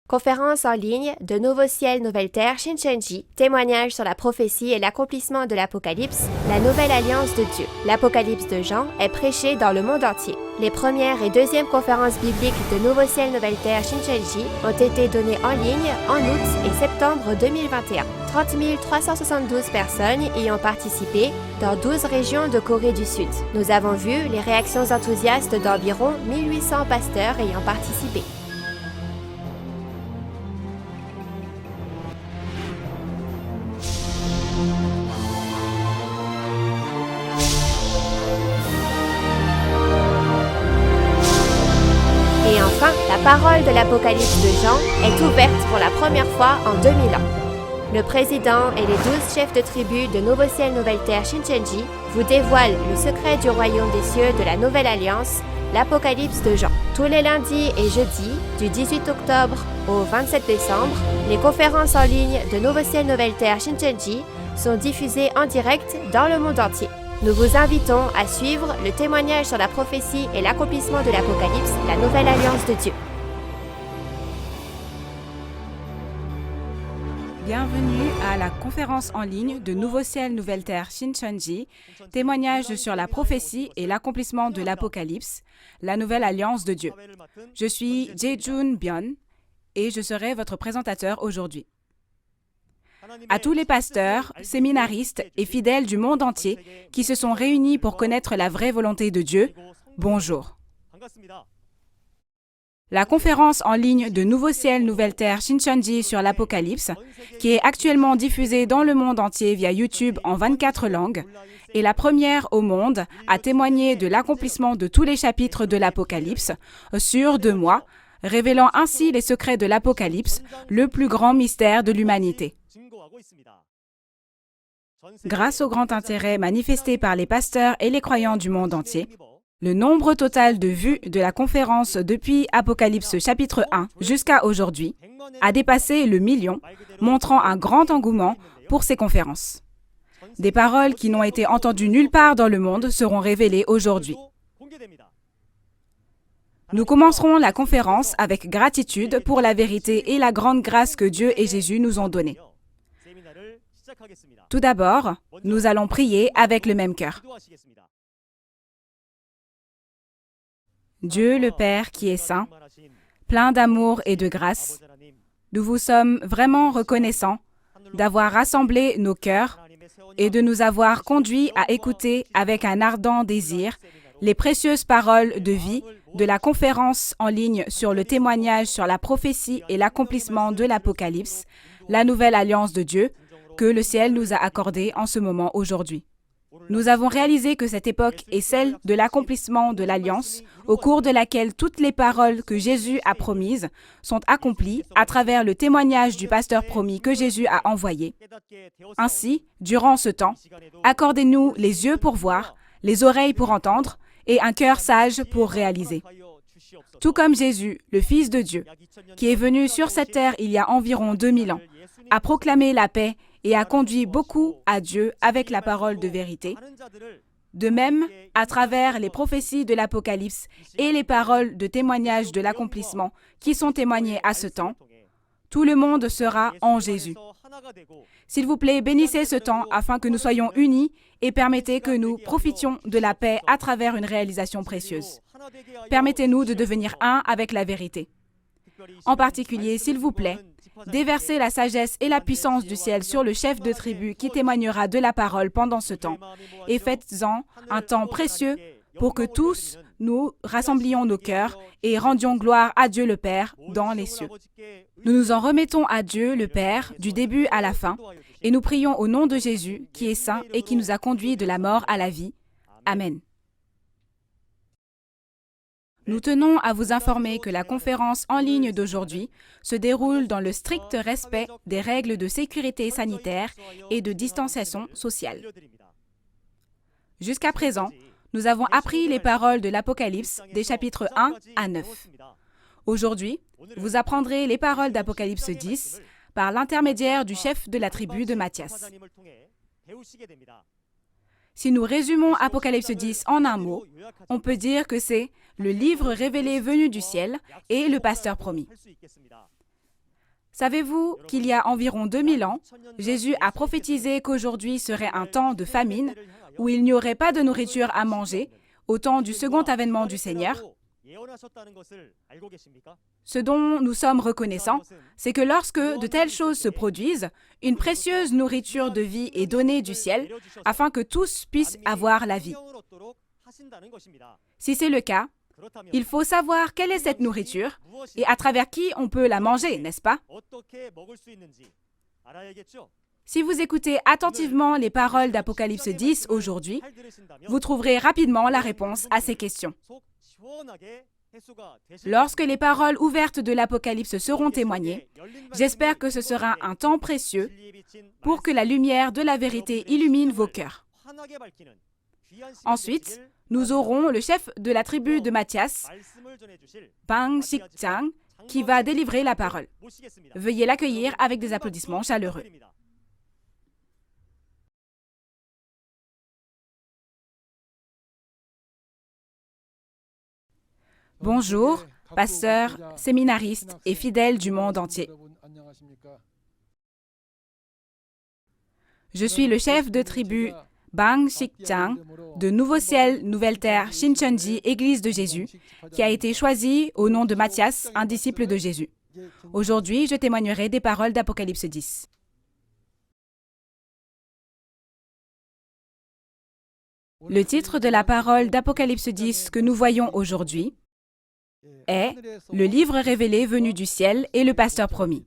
Conférence en ligne de Nouveau Ciel, Nouvelle Terre, Shincheonji, témoignage sur la prophétie et l'accomplissement de l'Apocalypse, la nouvelle alliance de Dieu. L'Apocalypse de Jean est prêché dans le monde entier. Les premières et deuxièmes conférences bibliques de Nouveau Ciel, Nouvelle Terre, Shincheonji ont été données en ligne en août et septembre 2021. 30 372 personnes y ont participé dans 12 régions de Corée du Sud. Nous avons vu les réactions enthousiastes d'environ 1800 pasteurs ayant participé. Et enfin, la parole de l'Apocalypse de Jean est ouverte pour la première fois en 2000 ans. Le président et les 12 chefs de tribu de Nouveau Ciel, Nouvelle Terre, Shincheonji vous dévoilent le secret du royaume des cieux de la Nouvelle Alliance, l'Apocalypse de Jean. Tous les lundis et jeudis, du 18 octobre au 27 décembre, les conférences en ligne de Nouveau Ciel, Nouvelle Terre, Shincheonji sont diffusées en direct dans le monde entier. Nous vous invitons à suivre le témoignage sur la prophétie et l'accomplissement de l'Apocalypse, la nouvelle alliance de Dieu. Bienvenue à la conférence en ligne de Nouveau Ciel, Nouvelle Terre, Shincheonji, témoignage sur la prophétie et l'accomplissement de l'Apocalypse, la nouvelle alliance de Dieu. Je suis Jae-jun Byun et je serai votre présentateur aujourd'hui. À tous les pasteurs, séminaristes et fidèles du monde entier qui se sont réunis pour connaître la vraie volonté de Dieu, bonjour. La conférence en ligne de Nouveau Ciel, Nouvelle Terre, Shincheonji sur l'Apocalypse, qui est actuellement diffusée dans le monde entier via YouTube en 24 langues, est la première au monde à témoigner de l'accomplissement de tous les chapitres de l'Apocalypse sur 2 mois, révélant ainsi les secrets de l'Apocalypse, le plus grand mystère de l'humanité. Grâce au grand intérêt manifesté par les pasteurs et les croyants du monde entier, le nombre total de vues de la conférence depuis Apocalypse chapitre 1 jusqu'à aujourd'hui a dépassé le 1 million, montrant un grand engouement pour ces conférences. Des paroles qui n'ont été entendues nulle part dans le monde seront révélées aujourd'hui. Nous commencerons la conférence avec gratitude pour la vérité et la grande grâce que Dieu et Jésus nous ont donnée. Tout d'abord, nous allons prier avec le même cœur. Dieu le Père qui est saint, plein d'amour et de grâce, nous vous sommes vraiment reconnaissants d'avoir rassemblé nos cœurs et de nous avoir conduits à écouter avec un ardent désir les précieuses paroles de vie de la conférence en ligne sur le témoignage sur la prophétie et l'accomplissement de l'Apocalypse, la nouvelle alliance de Dieu, que le ciel nous a accordée en ce moment aujourd'hui. Nous avons réalisé que cette époque est celle de l'accomplissement de l'Alliance, au cours de laquelle toutes les paroles que Jésus a promises sont accomplies à travers le témoignage du pasteur promis que Jésus a envoyé. Ainsi, durant ce temps, accordez-nous les yeux pour voir, les oreilles pour entendre et un cœur sage pour réaliser. Tout comme Jésus, le Fils de Dieu, qui est venu sur cette terre il y a environ 2000 ans, a proclamé la paix et a conduit beaucoup à Dieu avec la parole de vérité. De même, à travers les prophéties de l'Apocalypse et les paroles de témoignage de l'accomplissement qui sont témoignées à ce temps, tout le monde sera en Jésus. S'il vous plaît, bénissez ce temps afin que nous soyons unis et permettez que nous profitions de la paix à travers une réalisation précieuse. Permettez-nous de devenir un avec la vérité. En particulier, s'il vous plaît, déversez la sagesse et la puissance du ciel sur le chef de tribu qui témoignera de la parole pendant ce temps et faites-en un temps précieux pour que tous nous rassemblions nos cœurs et rendions gloire à Dieu le Père dans les cieux. Nous nous en remettons à Dieu le Père du début à la fin et nous prions au nom de Jésus qui est saint et qui nous a conduits de la mort à la vie. Amen. Nous tenons à vous informer que la conférence en ligne d'aujourd'hui se déroule dans le strict respect des règles de sécurité sanitaire et de distanciation sociale. Jusqu'à présent, nous avons appris les paroles de l'Apocalypse des chapitres 1 à 9. Aujourd'hui, vous apprendrez les paroles d'Apocalypse 10 par l'intermédiaire du chef de la tribu de Matthias. Si nous résumons Apocalypse 10 en un mot, on peut dire que c'est le livre révélé venu du ciel et le pasteur promis. Savez-vous qu'il y a environ 2000 ans, Jésus a prophétisé qu'aujourd'hui serait un temps de famine où il n'y aurait pas de nourriture à manger au temps du second avènement du Seigneur? Ce dont nous sommes reconnaissants, c'est que lorsque de telles choses se produisent, une précieuse nourriture de vie est donnée du ciel afin que tous puissent avoir la vie. Si c'est le cas, il faut savoir quelle est cette nourriture et à travers qui on peut la manger, n'est-ce pas? Si vous écoutez attentivement les paroles d'Apocalypse 10 aujourd'hui, vous trouverez rapidement la réponse à ces questions. Lorsque les paroles ouvertes de l'Apocalypse seront témoignées, j'espère que ce sera un temps précieux pour que la lumière de la vérité illumine vos cœurs. Ensuite, nous aurons le chef de la tribu de Matthias, Bang Sik-chang, qui va délivrer la parole. Veuillez l'accueillir avec des applaudissements chaleureux. Bonjour, pasteurs, séminaristes et fidèles du monde entier. Je suis le chef de tribu Bang Sik-chang de Nouveau Ciel, Nouvelle Terre, Shincheonji, Église de Jésus, qui a été choisi au nom de Matthias, un disciple de Jésus. Aujourd'hui, je témoignerai des paroles d'Apocalypse 10. Le titre de la parole d'Apocalypse 10 que nous voyons aujourd'hui est « Le livre révélé venu du ciel et le pasteur promis ».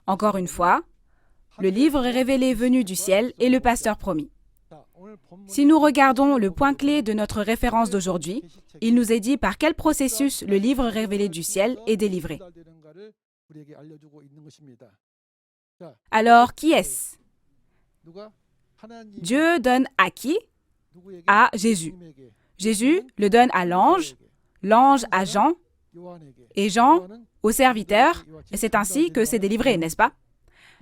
Encore une fois, le livre révélé venu du ciel et le pasteur promis. Si nous regardons le point clé de notre référence d'aujourd'hui, il nous est dit par quel processus le livre révélé du ciel est délivré. Alors, qui est-ce? Dieu donne à qui? À Jésus. Jésus le donne à l'ange, l'ange à Jean, et Jean au serviteur, et c'est ainsi que c'est délivré, n'est-ce pas?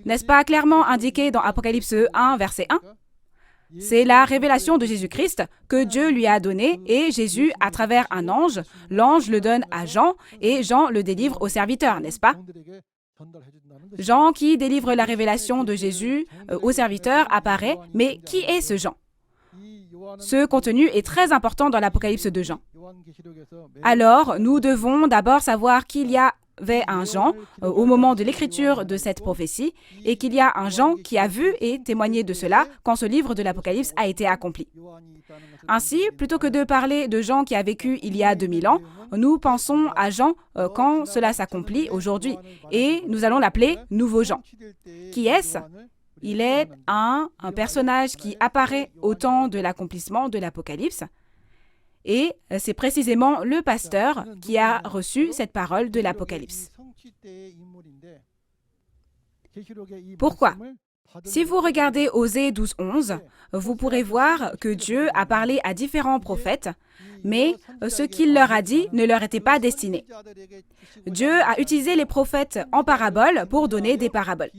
N'est-ce pas clairement indiqué dans Apocalypse 1, verset 1? C'est la révélation de Jésus-Christ que Dieu lui a donnée et Jésus, à travers un ange, l'ange le donne à Jean et Jean le délivre au serviteur, n'est-ce pas? Jean qui délivre la révélation de Jésus au serviteur apparaît, mais qui est ce Jean? Ce contenu est très important dans l'Apocalypse de Jean. Alors, nous devons d'abord savoir qu'il y avait un Jean au moment de l'écriture de cette prophétie et qu'il y a un Jean qui a vu et témoigné de cela quand ce livre de l'Apocalypse a été accompli. Ainsi, plutôt que de parler de Jean qui a vécu il y a 2000 ans, nous pensons à Jean quand cela s'accomplit aujourd'hui et nous allons l'appeler Nouveau Jean. Qui est-ce? Il est un personnage qui apparaît au temps de l'accomplissement de l'Apocalypse et c'est précisément le pasteur qui a reçu cette parole de l'Apocalypse. Pourquoi? Si vous regardez Osée 12:11, vous pourrez voir que Dieu a parlé à différents prophètes, mais ce qu'il leur a dit ne leur était pas destiné. Dieu a utilisé les prophètes en paraboles pour donner des paraboles.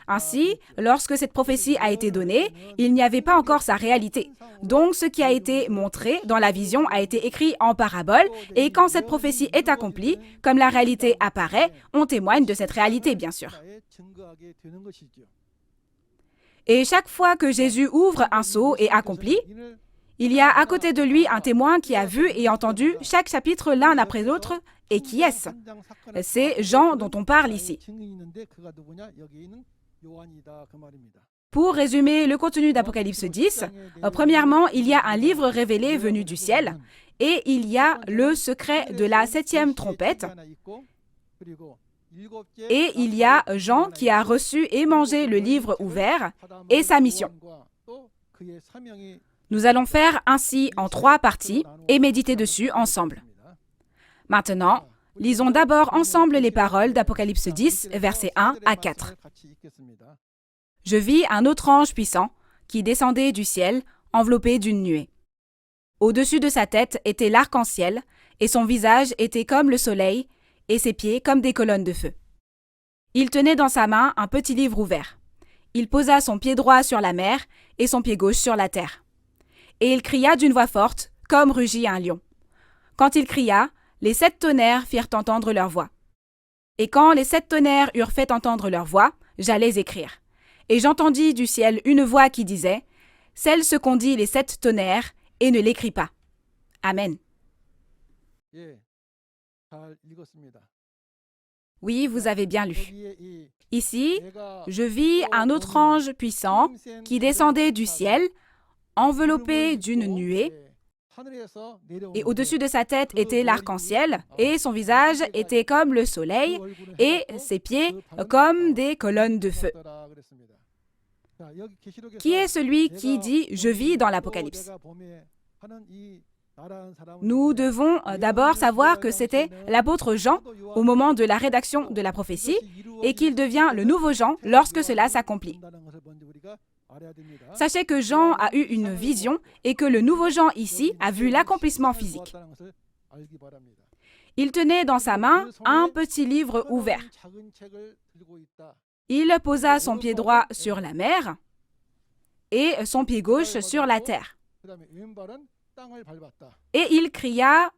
Ainsi, lorsque cette prophétie a été donnée, il n'y avait pas encore sa réalité. Donc, ce qui a été montré dans la vision a été écrit en parabole, et quand cette prophétie est accomplie, comme la réalité apparaît, on témoigne de cette réalité, bien sûr. Et chaque fois que Jésus ouvre un sceau et accomplit, il y a à côté de lui un témoin qui a vu et entendu chaque chapitre l'un après l'autre. Et qui est-ce? C'est Jean dont on parle ici. Pour résumer le contenu d'Apocalypse 10, premièrement, il y a un livre révélé venu du ciel et il y a le secret de la 7e trompette. Et il y a Jean qui a reçu et mangé le livre ouvert et sa mission. Nous allons faire ainsi en 3 parties et méditer dessus ensemble. Maintenant, lisons d'abord ensemble les paroles d'Apocalypse 10, versets 1 à 4. Je vis un autre ange puissant qui descendait du ciel, enveloppé d'une nuée. Au-dessus de sa tête était l'arc-en-ciel, et son visage était comme le soleil, et ses pieds comme des colonnes de feu. Il tenait dans sa main un petit livre ouvert. Il posa son pied droit sur la mer et son pied gauche sur la terre. Et il cria d'une voix forte, comme rugit un lion. Quand il cria, les 7 tonnerres firent entendre leur voix. Et quand les 7 tonnerres eurent fait entendre leur voix, j'allais écrire. Et j'entendis du ciel une voix qui disait « Celle ce qu'ont dit les 7 tonnerres, et ne l'écris pas. » Amen. Oui, vous avez bien lu. Ici, je vis un autre ange puissant qui descendait du ciel, enveloppé d'une nuée, et au-dessus de sa tête était l'arc-en-ciel, et son visage était comme le soleil, et ses pieds comme des colonnes de feu. Qui est celui qui dit « Je vis » dans l'Apocalypse? Nous devons d'abord savoir que c'était l'apôtre Jean au moment de la rédaction de la prophétie et qu'il devient le nouveau Jean lorsque cela s'accomplit. Sachez que Jean a eu une vision et que le nouveau Jean ici a vu l'accomplissement physique. Il tenait dans sa main un petit livre ouvert. Il posa son pied droit sur la mer et son pied gauche sur la terre. Et il cria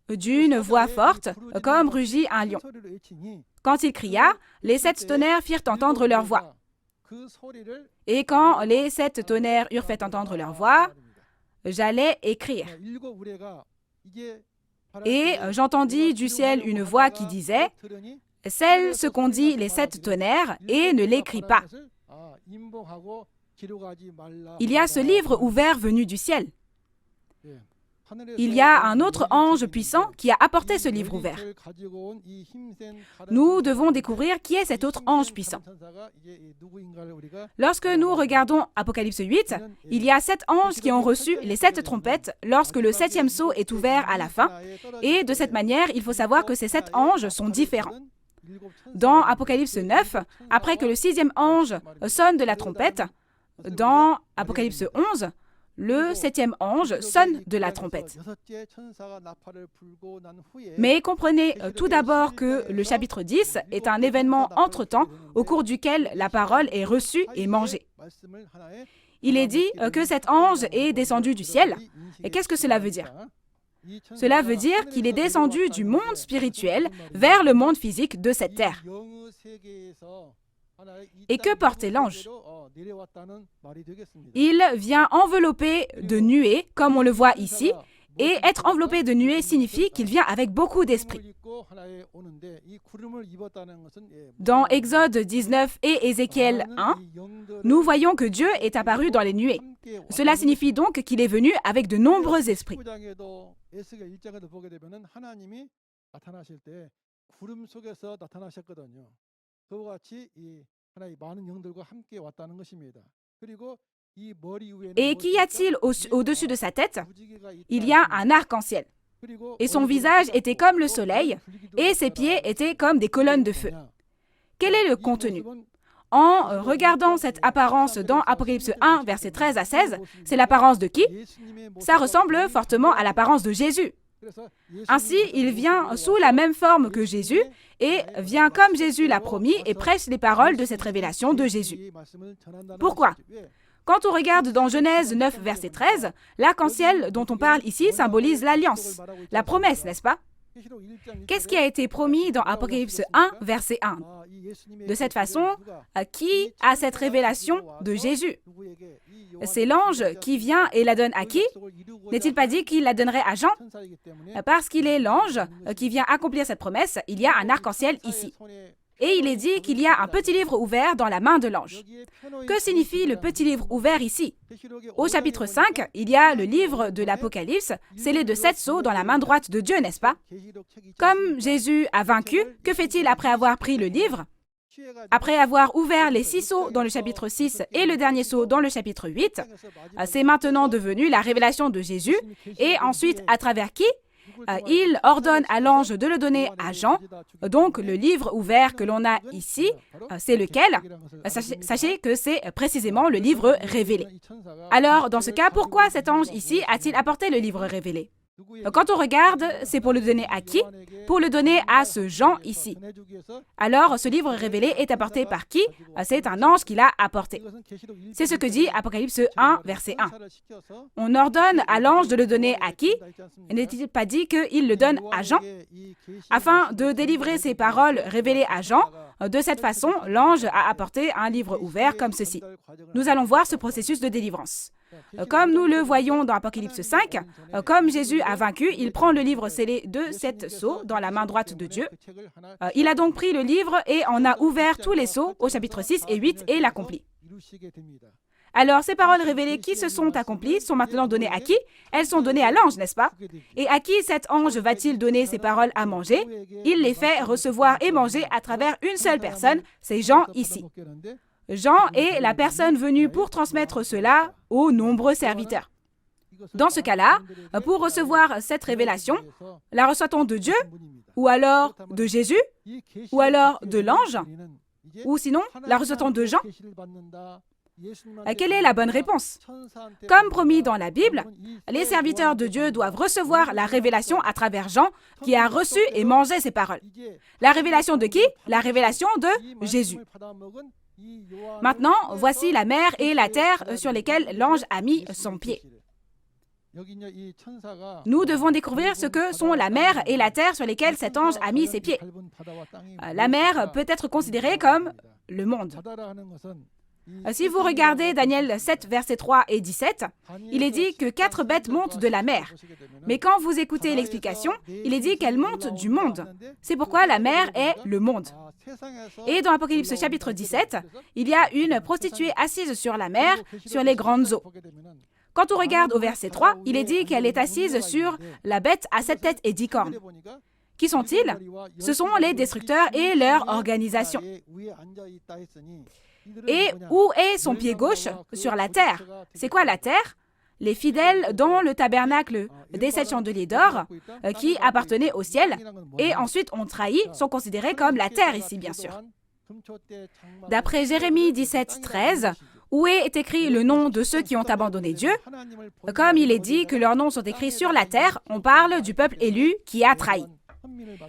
d'une voix forte, comme rugit un lion. Quand il cria, les 7 tonnerres firent entendre leur voix. Et quand les 7 tonnerres eurent fait entendre leur voix, j'allais écrire. Et j'entendis du ciel une voix qui disait « Celle ce qu'ont dit les 7 tonnerres, et ne l'écris pas. » Il y a ce livre ouvert venu du ciel. Il y a un autre ange puissant qui a apporté ce livre ouvert. Nous devons découvrir qui est cet autre ange puissant. Lorsque nous regardons Apocalypse 8, il y a 7 anges qui ont reçu les 7 trompettes lorsque le 7e sceau est ouvert à la fin. Et de cette manière, il faut savoir que ces 7 anges sont différents. Dans Apocalypse 9, après que le 6e ange sonne de la trompette, dans Apocalypse 11, le 7e ange sonne de la trompette. Mais comprenez tout d'abord que le chapitre 10 est un événement entre-temps au cours duquel la parole est reçue et mangée. Il est dit que cet ange est descendu du ciel. Et qu'est-ce que cela veut dire? Cela veut dire qu'il est descendu du monde spirituel vers le monde physique de cette terre. Et que portait l'ange? Il vient enveloppé de nuées, comme on le voit ici, et être enveloppé de nuées signifie qu'il vient avec beaucoup d'esprit. Dans Exode 19 et Ézéchiel 1, nous voyons que Dieu est apparu dans les nuées. Cela signifie donc qu'il est venu avec de nombreux esprits. Et qu'y a-t-il au-dessus de sa tête? Il y a un arc-en-ciel. Et son visage était comme le soleil, et ses pieds étaient comme des colonnes de feu. Quel est le contenu? En regardant cette apparence dans Apocalypse 1, versets 13 à 16, c'est l'apparence de qui? Ça ressemble fortement à l'apparence de Jésus. Ainsi, il vient sous la même forme que Jésus et vient comme Jésus l'a promis et prêche les paroles de cette révélation de Jésus. Pourquoi? Quand on regarde dans Genèse 9, verset 13, l'arc-en-ciel dont on parle ici symbolise l'alliance, la promesse, n'est-ce pas? Qu'est-ce qui a été promis dans Apocalypse 1, verset 1? De cette façon, qui a cette révélation de Jésus? C'est l'ange qui vient et la donne à qui? N'est-il pas dit qu'il la donnerait à Jean? Parce qu'il est l'ange qui vient accomplir cette promesse, il y a un arc-en-ciel ici. Et il est dit qu'il y a un petit livre ouvert dans la main de l'ange. Que signifie le petit livre ouvert ici? Au chapitre 5, il y a le livre de l'Apocalypse, scellé de 7 sceaux dans la main droite de Dieu, n'est-ce pas? Comme Jésus a vaincu, que fait-il après avoir pris le livre? Après avoir ouvert les 6 sceaux dans le chapitre 6 et le dernier sceau dans le chapitre 8, c'est maintenant devenu la révélation de Jésus. Et ensuite, à travers qui? Il ordonne à l'ange de le donner à Jean. Donc, le livre ouvert que l'on a ici, c'est lequel? Sachez que c'est précisément le livre révélé. Alors, dans ce cas, pourquoi cet ange ici a-t-il apporté le livre révélé? Quand on regarde, c'est pour le donner à qui? Pour le donner à ce Jean ici. Alors, ce livre révélé est apporté par qui? C'est un ange qui l'a apporté. C'est ce que dit Apocalypse 1, verset 1. On ordonne à l'ange de le donner à qui? N'est-il pas dit qu'il le donne à Jean? Afin de délivrer ces paroles révélées à Jean, de cette façon, l'ange a apporté un livre ouvert comme ceci. Nous allons voir ce processus de délivrance. Comme nous le voyons dans Apocalypse 5, comme Jésus a vaincu, il prend le livre scellé de 7 sceaux dans la main droite de Dieu. Il a donc pris le livre et en a ouvert tous les sceaux au chapitre 6 et 8 et l'accomplit. Alors, ces paroles révélées qui se sont accomplies sont maintenant données à qui? Elles sont données à l'ange, n'est-ce pas? Et à qui cet ange va-t-il donner ces paroles à manger? Il les fait recevoir et manger à travers une seule personne, c'est Jean ici. Jean est la personne venue pour transmettre cela aux nombreux serviteurs. Dans ce cas-là, pour recevoir cette révélation, la reçoit-on de Dieu, ou alors de Jésus, ou alors de l'ange, ou sinon, la reçoit-on de Jean? Quelle est la bonne réponse? Comme promis dans la Bible, les serviteurs de Dieu doivent recevoir la révélation à travers Jean, qui a reçu et mangé ces paroles. La révélation de qui? La révélation de Jésus. Maintenant, voici la mer et la terre sur lesquelles l'ange a mis son pied. Nous devons découvrir ce que sont la mer et la terre sur lesquelles cet ange a mis ses pieds. La mer peut être considérée comme le monde. Si vous regardez Daniel 7, versets 3 et 17, il est dit que 4 bêtes montent de la mer. Mais quand vous écoutez l'explication, il est dit qu'elles montent du monde. C'est pourquoi la mer est le monde. Et dans Apocalypse chapitre 17, il y a une prostituée assise sur la mer, sur les grandes eaux. Quand on regarde au verset 3, il est dit qu'elle est assise sur la bête à 7 têtes et 10 cornes. Qui sont-ils? Ce sont les destructeurs et leur organisation. Et où est son pied gauche? Sur la terre. C'est quoi la terre? Les fidèles dans le tabernacle des 7 chandeliers d'or qui appartenaient au ciel et ensuite ont trahi sont considérés comme la terre ici, bien sûr. D'après Jérémie 17, 13, où est écrit le nom de ceux qui ont abandonné Dieu, comme il est dit que leurs noms sont écrits sur la terre, on parle du peuple élu qui a trahi.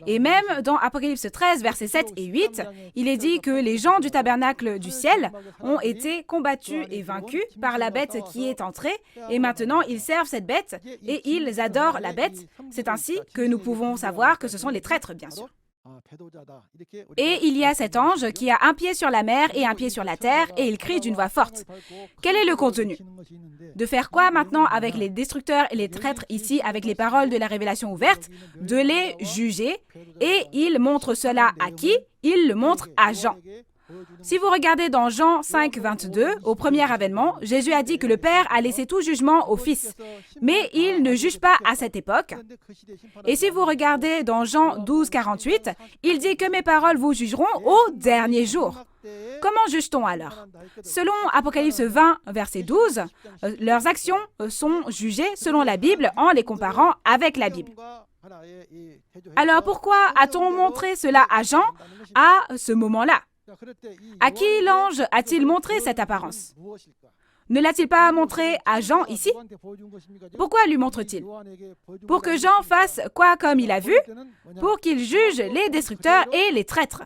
Et même dans Apocalypse 13, versets 7 et 8, il est dit que les gens du tabernacle du ciel ont été combattus et vaincus par la bête qui est entrée, et maintenant ils servent cette bête et ils adorent la bête. C'est ainsi que nous pouvons savoir que ce sont les traîtres, bien sûr. Et il y a cet ange qui a un pied sur la mer et un pied sur la terre, et il crie d'une voix forte. Quel est le contenu? De faire quoi maintenant avec les destructeurs et les traîtres ici, avec les paroles de la révélation ouverte? De les juger. Et il montre cela à qui? Il le montre à Jean. Si vous regardez dans Jean 5, 22, au premier avènement, Jésus a dit que le Père a laissé tout jugement au Fils. Mais il ne juge pas à cette époque. Et si vous regardez dans Jean 12, 48, il dit que mes paroles vous jugeront au dernier jour. Comment juge-t-on alors? Selon Apocalypse 20, verset 12, leurs actions sont jugées selon la Bible en les comparant avec la Bible. Alors pourquoi a-t-on montré cela à Jean à ce moment-là? À qui l'ange a-t-il montré cette apparence? Ne l'a-t-il pas montré à Jean ici? Pourquoi lui montre-t-il? Pour que Jean fasse quoi comme il a vu? Pour qu'il juge les destructeurs et les traîtres.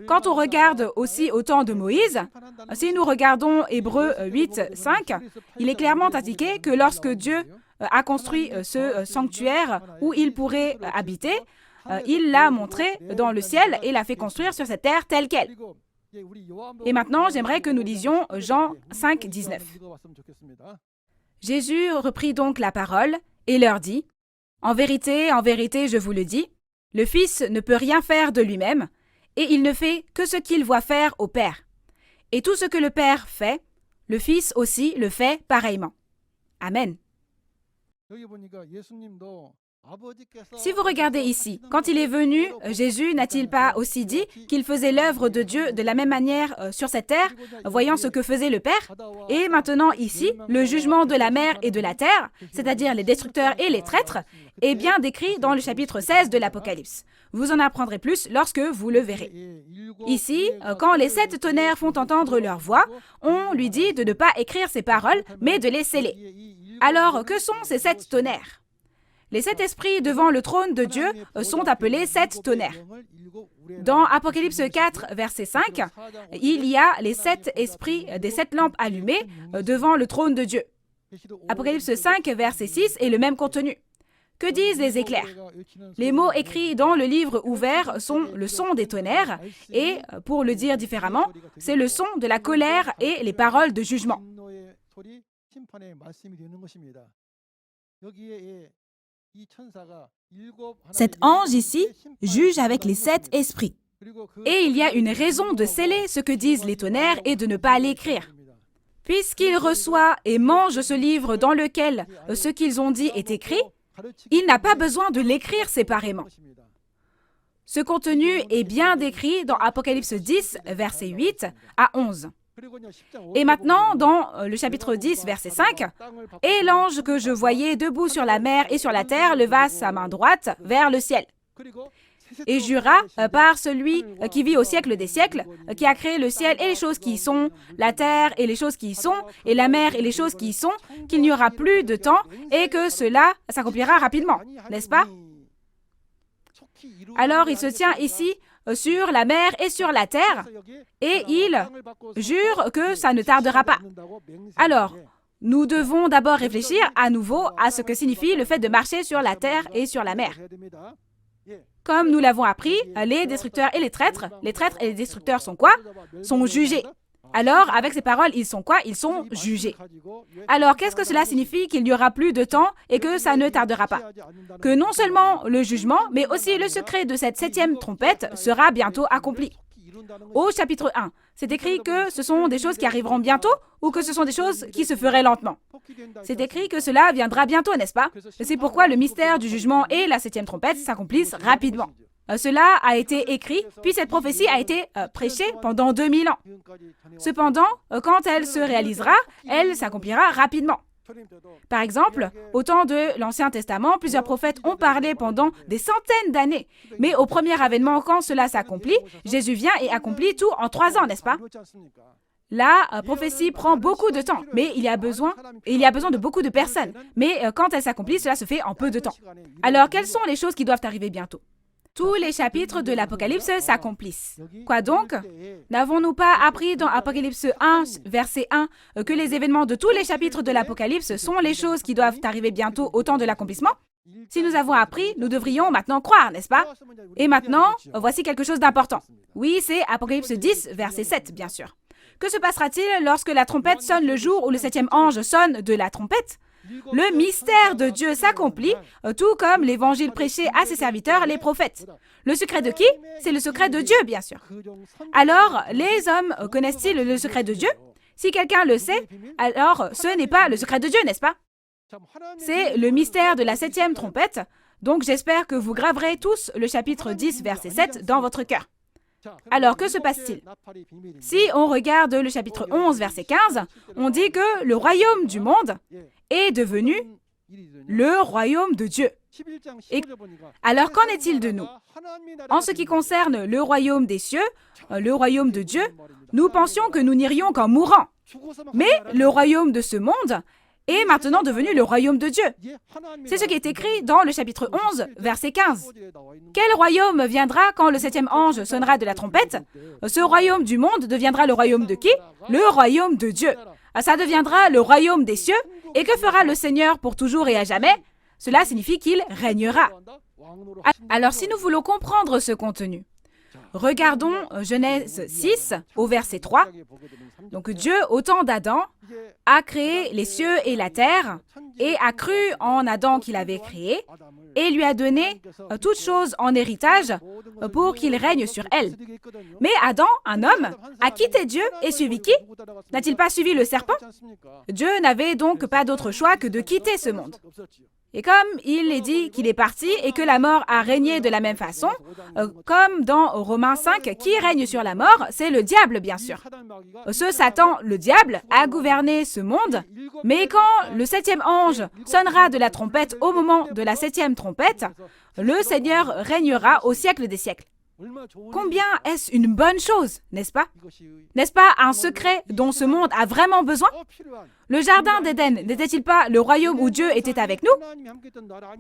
Quand on regarde aussi au temps de Moïse, si nous regardons Hébreux 8, 5, il est clairement indiqué que lorsque Dieu a construit ce sanctuaire où il pourrait habiter, il l'a montré dans le ciel et l'a fait construire sur cette terre telle qu'elle. Et maintenant, j'aimerais que nous lisions Jean 5, 19. Jésus reprit donc la parole et leur dit, « En vérité, je vous le dis, le Fils ne peut rien faire de lui-même, et il ne fait que ce qu'il voit faire au Père. Et tout ce que le Père fait, le Fils aussi le fait pareillement. Amen. » Si vous regardez ici, quand il est venu, Jésus n'a-t-il pas aussi dit qu'il faisait l'œuvre de Dieu de la même manière sur cette terre, voyant ce que faisait le Père? Et maintenant ici, le jugement de la mer et de la terre, c'est-à-dire les destructeurs et les traîtres, est bien décrit dans le chapitre 16 de l'Apocalypse. Vous en apprendrez plus lorsque vous le verrez. Ici, quand les 7 tonnerres font entendre leur voix, on lui dit de ne pas écrire ces paroles, mais de les sceller. Alors, que sont ces 7 tonnerres? Les 7 esprits devant le trône de Dieu sont appelés 7 tonnerres. Dans Apocalypse 4, verset 5, il y a les 7 esprits des 7 lampes allumées devant le trône de Dieu. Apocalypse 5, verset 6 est le même contenu. Que disent les éclairs? Les mots écrits dans le livre ouvert sont le son des tonnerres et, pour le dire différemment, c'est le son de la colère et les paroles de jugement. Cet ange ici juge avec les 7 esprits. Et il y a une raison de sceller ce que disent les tonnerres et de ne pas l'écrire. Puisqu'il reçoit et mange ce livre dans lequel ce qu'ils ont dit est écrit, il n'a pas besoin de l'écrire séparément. Ce contenu est bien décrit dans Apocalypse 10, versets 8 à 11. Et maintenant, dans le chapitre 10, verset 5, « Et l'ange que je voyais debout sur la mer et sur la terre leva sa main droite vers le ciel. Et jura par celui qui vit au siècle des siècles, qui a créé le ciel et les choses qui y sont, la terre et les choses qui y sont, et la mer et les choses qui y sont, qu'il n'y aura plus de temps et que cela s'accomplira rapidement. » N'est-ce pas? Alors il se tient ici sur la mer et sur la terre, et il jure que ça ne tardera pas. Alors, nous devons d'abord réfléchir à nouveau à ce que signifie le fait de marcher sur la terre et sur la mer. Comme nous l'avons appris, les destructeurs et les destructeurs sont quoi? Sont jugés. Alors, avec ces paroles, ils sont quoi? Ils sont jugés. Alors, qu'est-ce que cela signifie qu'il n'y aura plus de temps et que ça ne tardera pas? Que non seulement le jugement, mais aussi le secret de cette 7e trompette sera bientôt accompli. Au chapitre 1, c'est écrit que ce sont des choses qui arriveront bientôt ou que ce sont des choses qui se feraient lentement. C'est écrit que cela viendra bientôt, n'est-ce pas? C'est pourquoi le mystère du jugement et la 7e trompette s'accomplissent rapidement. Cela a été écrit, puis cette prophétie a été prêchée pendant 2000 ans. Cependant, quand elle se réalisera, elle s'accomplira rapidement. Par exemple, au temps de l'Ancien Testament, plusieurs prophètes ont parlé pendant des centaines d'années. Mais au premier avènement, quand cela s'accomplit, Jésus vient et accomplit tout en 3 ans, n'est-ce pas? La prophétie prend beaucoup de temps, mais il y a besoin de beaucoup de personnes. Mais quand elle s'accomplit, cela se fait en peu de temps. Alors, quelles sont les choses qui doivent arriver bientôt? Tous les chapitres de l'Apocalypse s'accomplissent. Quoi donc? N'avons-nous pas appris dans Apocalypse 1, verset 1, que les événements de tous les chapitres de l'Apocalypse sont les choses qui doivent arriver bientôt au temps de l'accomplissement? Si nous avons appris, nous devrions maintenant croire, n'est-ce pas? Et maintenant, voici quelque chose d'important. Oui, c'est Apocalypse 10, verset 7, bien sûr. Que se passera-t-il lorsque la trompette sonne le jour où le 7e ange sonne de la trompette? Le mystère de Dieu s'accomplit, tout comme l'évangile prêché à ses serviteurs, les prophètes. Le secret de qui? C'est le secret de Dieu, bien sûr. Alors, les hommes connaissent-ils le secret de Dieu? Si quelqu'un le sait, alors ce n'est pas le secret de Dieu, n'est-ce pas? C'est le mystère de la 7e trompette, donc j'espère que vous graverez tous le chapitre 10, verset 7 dans votre cœur. Alors, que se passe-t-il? Si on regarde le chapitre 11, verset 15, on dit que le royaume du monde est devenu le royaume de Dieu. Et alors, qu'en est-il de nous? En ce qui concerne le royaume des cieux, le royaume de Dieu, nous pensions que nous n'irions qu'en mourant. Mais le royaume de ce monde est maintenant devenu le royaume de Dieu. C'est ce qui est écrit dans le chapitre 11, verset 15. Quel royaume viendra quand le 7e ange sonnera de la trompette? Ce royaume du monde deviendra le royaume de qui? Le royaume de Dieu. Ça deviendra le royaume des cieux. Et que fera le Seigneur pour toujours et à jamais? Cela signifie qu'il régnera. Alors, si nous voulons comprendre ce contenu, regardons Genèse 6 au verset 3. Donc Dieu, au temps d'Adam, a créé les cieux et la terre et a cru en Adam qu'il avait créé et lui a donné toutes choses en héritage pour qu'il règne sur elles. Mais Adam, un homme, a quitté Dieu et suivi qui? N'a-t-il pas suivi le serpent? Dieu n'avait donc pas d'autre choix que de quitter ce monde. Et comme il est dit qu'il est parti et que la mort a régné de la même façon, comme dans Romains 5, qui règne sur la mort? C'est le diable, bien sûr. Ce Satan, le diable, a gouverné ce monde, mais quand le 7e ange sonnera de la trompette au moment de la 7e trompette, le Seigneur régnera au siècle des siècles. Combien est-ce une bonne chose, n'est-ce pas? N'est-ce pas un secret dont ce monde a vraiment besoin? Le jardin d'Éden n'était-il pas le royaume où Dieu était avec nous?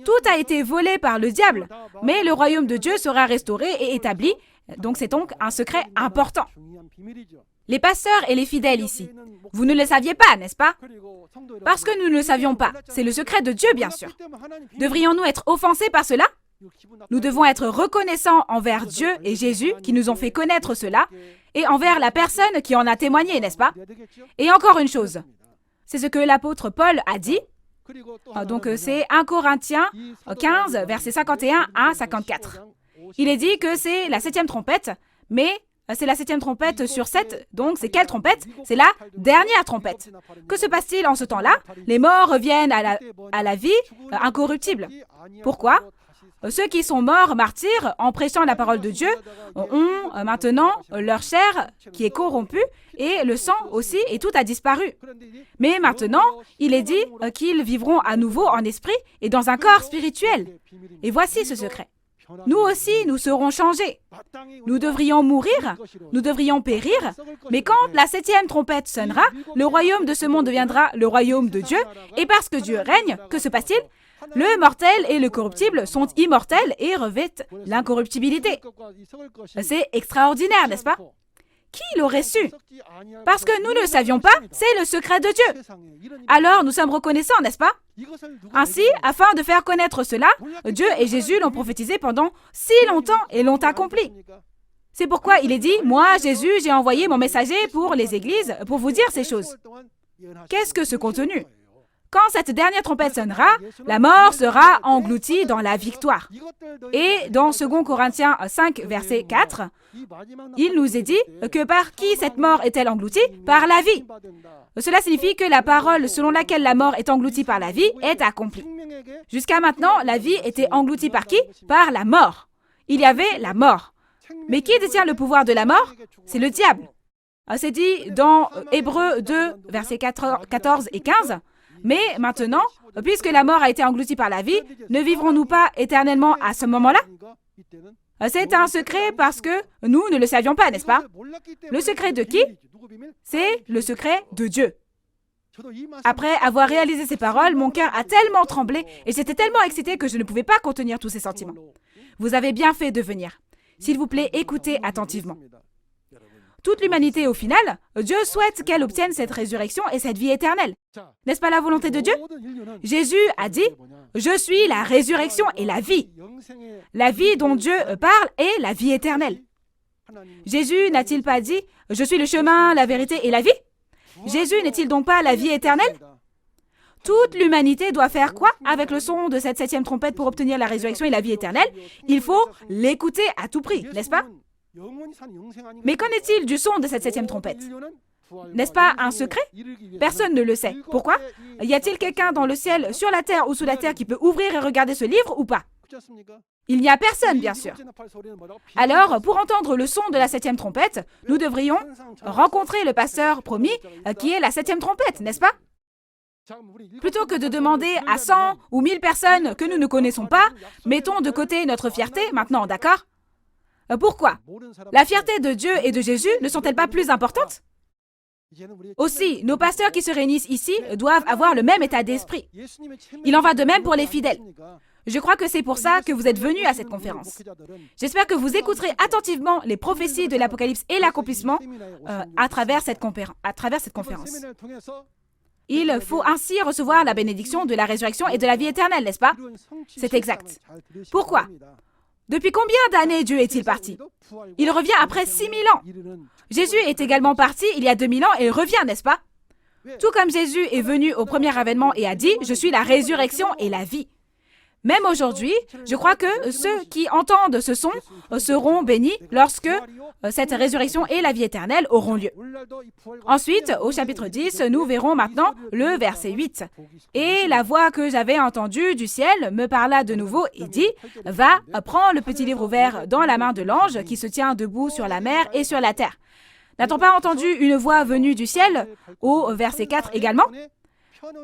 Tout a été volé par le diable, mais le royaume de Dieu sera restauré et établi, donc c'est donc un secret important. Les pasteurs et les fidèles ici, vous ne le saviez pas, n'est-ce pas? Parce que nous ne le savions pas, c'est le secret de Dieu, bien sûr. Devrions-nous être offensés par cela? Nous devons être reconnaissants envers Dieu et Jésus qui nous ont fait connaître cela et envers la personne qui en a témoigné, n'est-ce pas? Et encore une chose, c'est ce que l'apôtre Paul a dit. Donc c'est 1 Corinthiens 15, versets 51 à 54. Il est dit que c'est la 7e trompette, mais c'est la 7e trompette sur 7, donc c'est quelle trompette? C'est la dernière trompette. Que se passe-t-il en ce temps-là? Les morts reviennent à la vie incorruptible. Pourquoi? Ceux qui sont morts martyrs en prêchant la parole de Dieu ont maintenant leur chair qui est corrompue et le sang aussi et tout a disparu. Mais maintenant, il est dit qu'ils vivront à nouveau en esprit et dans un corps spirituel. Et voici ce secret. Nous aussi, nous serons changés. Nous devrions mourir, nous devrions périr, mais quand la 7e trompette sonnera, le royaume de ce monde deviendra le royaume de Dieu et parce que Dieu règne, que se passe-t-il? Le mortel et le corruptible sont immortels et revêtent l'incorruptibilité. C'est extraordinaire, n'est-ce pas? Qui l'aurait su? Parce que nous ne le savions pas, c'est le secret de Dieu. Alors nous sommes reconnaissants, n'est-ce pas? Ainsi, afin de faire connaître cela, Dieu et Jésus l'ont prophétisé pendant si longtemps et l'ont accompli. C'est pourquoi il est dit, moi, Jésus, j'ai envoyé mon messager pour les églises pour vous dire ces choses. Qu'est-ce que ce contenu? Quand cette dernière trompette sonnera, la mort sera engloutie dans la victoire. Et dans 2 Corinthiens 5, verset 4, il nous est dit que par qui cette mort est-elle engloutie? Par la vie. Cela signifie que la parole selon laquelle la mort est engloutie par la vie est accomplie. Jusqu'à maintenant, la vie était engloutie par qui? Par la mort. Il y avait la mort. Mais qui détient le pouvoir de la mort? C'est le diable. C'est dit dans Hébreux 2, versets 14 et 15. Mais maintenant, puisque la mort a été engloutie par la vie, ne vivrons-nous pas éternellement à ce moment-là? C'est un secret parce que nous ne le savions pas, n'est-ce pas? Le secret de qui? C'est le secret de Dieu. Après avoir réalisé ces paroles, mon cœur a tellement tremblé et j'étais tellement excitée que je ne pouvais pas contenir tous ces sentiments. Vous avez bien fait de venir. S'il vous plaît, écoutez attentivement. Toute l'humanité, au final, Dieu souhaite qu'elle obtienne cette résurrection et cette vie éternelle. N'est-ce pas la volonté de Dieu? Jésus a dit, « Je suis la résurrection et la vie. » La vie dont Dieu parle est la vie éternelle. Jésus n'a-t-il pas dit, « Je suis le chemin, la vérité et la vie » Jésus n'est-il donc pas la vie éternelle? Toute l'humanité doit faire quoi avec le son de cette 7e trompette pour obtenir la résurrection et la vie éternelle? Il faut l'écouter à tout prix, n'est-ce pas? Mais qu'en est-il du son de cette 7e trompette? N'est-ce pas un secret? Personne ne le sait. Pourquoi? Y a-t-il quelqu'un dans le ciel, sur la terre ou sous la terre qui peut ouvrir et regarder ce livre ou pas? Il n'y a personne, bien sûr. Alors, pour entendre le son de la 7e trompette, nous devrions rencontrer le pasteur promis qui est la 7e trompette, n'est-ce pas? Plutôt que de demander à 100 ou 1000 personnes que nous ne connaissons pas, mettons de côté notre fierté maintenant, d'accord? Pourquoi? La fierté de Dieu et de Jésus ne sont-elles pas plus importantes? Aussi, nos pasteurs qui se réunissent ici doivent avoir le même état d'esprit. Il en va de même pour les fidèles. Je crois que c'est pour ça que vous êtes venus à cette conférence. J'espère que vous écouterez attentivement les prophéties de l'Apocalypse et l'accomplissement à travers cette conférence. Il faut ainsi recevoir la bénédiction de la résurrection et de la vie éternelle, n'est-ce pas? C'est exact. Pourquoi? Depuis combien d'années Dieu est-il parti? Il revient après 6000 ans. Jésus est également parti il y a 2000 ans et il revient, n'est-ce pas? Tout comme Jésus est venu au premier avènement et a dit « Je suis la résurrection et la vie ». Même aujourd'hui, je crois que ceux qui entendent ce son seront bénis lorsque cette résurrection et la vie éternelle auront lieu. Ensuite, au chapitre 10, nous verrons maintenant le verset 8. « Et la voix que j'avais entendue du ciel me parla de nouveau et dit « Va, prends le petit livre ouvert dans la main de l'ange qui se tient debout sur la mer et sur la terre. » N'a-t-on pas entendu une voix venue du ciel au verset 4 également?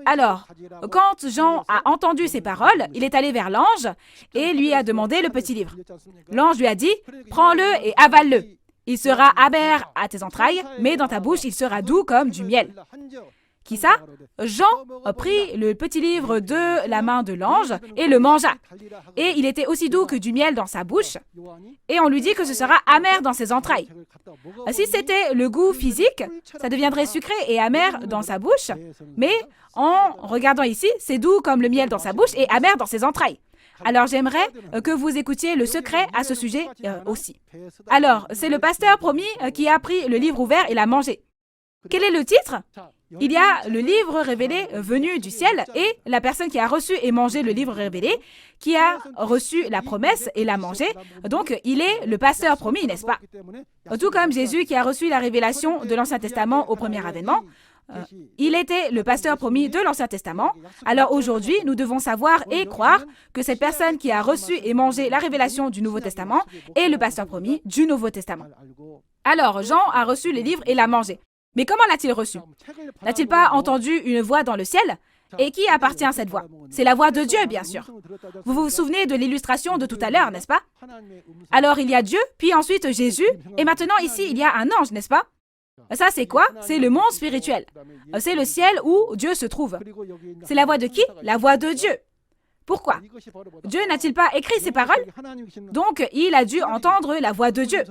Alors, quand Jean a entendu ces paroles, il est allé vers l'ange et lui a demandé le petit livre. L'ange lui a dit, « Prends-le et avale-le. Il sera amer à tes entrailles, mais dans ta bouche, il sera doux comme du miel. » Qui ça? Jean prit le petit livre de la main de l'ange et le mangea. Et il était aussi doux que du miel dans sa bouche. Et on lui dit que ce sera amer dans ses entrailles. Si c'était le goût physique, ça deviendrait sucré et amer dans sa bouche. Mais en regardant ici, c'est doux comme le miel dans sa bouche et amer dans ses entrailles. Alors j'aimerais que vous écoutiez le secret à ce sujet aussi. Alors, c'est le pasteur promis qui a pris le livre ouvert et l'a mangé. Quel est le titre? Il y a le livre révélé venu du ciel et la personne qui a reçu et mangé le livre révélé, qui a reçu la promesse et l'a mangé. Donc, il est le pasteur promis, n'est-ce pas? Tout comme Jésus qui a reçu la révélation de l'Ancien Testament au premier avènement, il était le pasteur promis de l'Ancien Testament. Alors aujourd'hui, nous devons savoir et croire que cette personne qui a reçu et mangé la révélation du Nouveau Testament est le pasteur promis du Nouveau Testament. Alors, Jean a reçu les livres et l'a mangé. Mais comment l'a-t-il reçu? N'a-t-il pas entendu une voix dans le ciel? Et qui appartient à cette voix? C'est la voix de Dieu, bien sûr. Vous vous souvenez de l'illustration de tout à l'heure, n'est-ce pas? Alors il y a Dieu, puis ensuite Jésus, et maintenant ici il y a un ange, n'est-ce pas? Ça c'est quoi? C'est le monde spirituel. C'est le ciel où Dieu se trouve. C'est la voix de qui? La voix de Dieu. Pourquoi? Dieu n'a-t-il pas écrit ces paroles? Donc, il a dû entendre la voix de Dieu.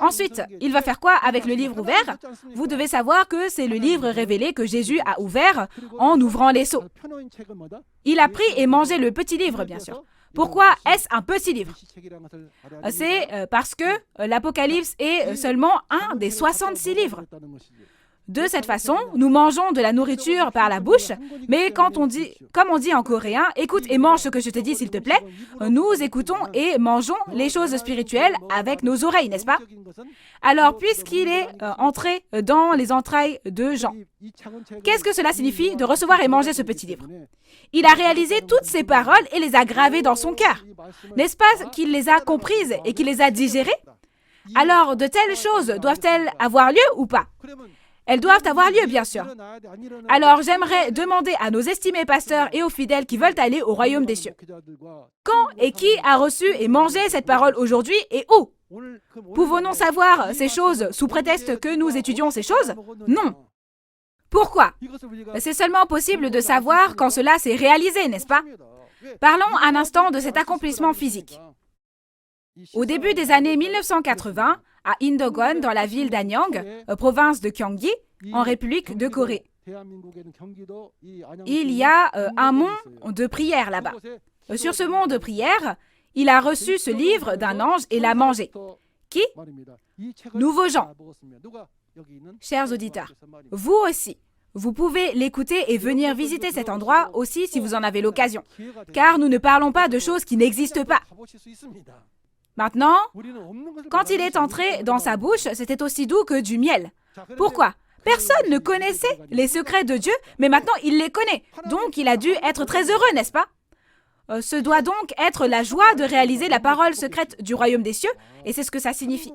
Ensuite, il va faire quoi avec le livre ouvert? Vous devez savoir que c'est le livre révélé que Jésus a ouvert en ouvrant les seaux. Il a pris et mangé le petit livre, bien sûr. Pourquoi est-ce un petit livre? C'est parce que l'Apocalypse est seulement un des 66 livres. De cette façon, nous mangeons de la nourriture par la bouche, mais quand on dit, comme on dit en coréen, écoute et mange ce que je te dis s'il te plaît, nous écoutons et mangeons les choses spirituelles avec nos oreilles, n'est-ce pas? Alors, puisqu'il est entré dans les entrailles de Jean, qu'est-ce que cela signifie de recevoir et manger ce petit livre? Il a réalisé toutes ces paroles et les a gravées dans son cœur. N'est-ce pas qu'il les a comprises et qu'il les a digérées? Alors, de telles choses doivent-elles avoir lieu ou pas? Elles doivent avoir lieu, bien sûr. Alors, j'aimerais demander à nos estimés pasteurs et aux fidèles qui veulent aller au royaume des cieux. Quand et qui a reçu et mangé cette parole aujourd'hui et où? Pouvons-nous savoir ces choses sous prétexte que nous étudions ces choses? Non. Pourquoi? C'est seulement possible de savoir quand cela s'est réalisé, n'est-ce pas? Parlons un instant de cet accomplissement physique. Au début des années 1980, à Indogon, dans la ville d'Anyang, province de Gyeonggi, en République de Corée. Il y a un mont de prière là-bas. Sur ce mont de prière, il a reçu ce livre d'un ange et l'a mangé. Qui? Nouveau Jean. Chers auditeurs, vous aussi, vous pouvez l'écouter et venir visiter cet endroit aussi si vous en avez l'occasion, car nous ne parlons pas de choses qui n'existent pas. Maintenant, quand il est entré dans sa bouche, c'était aussi doux que du miel. Pourquoi? Personne ne connaissait les secrets de Dieu, mais maintenant il les connaît. Donc il a dû être très heureux, n'est-ce pas? Ce doit donc être la joie de réaliser la parole secrète du royaume des cieux, et c'est ce que ça signifie.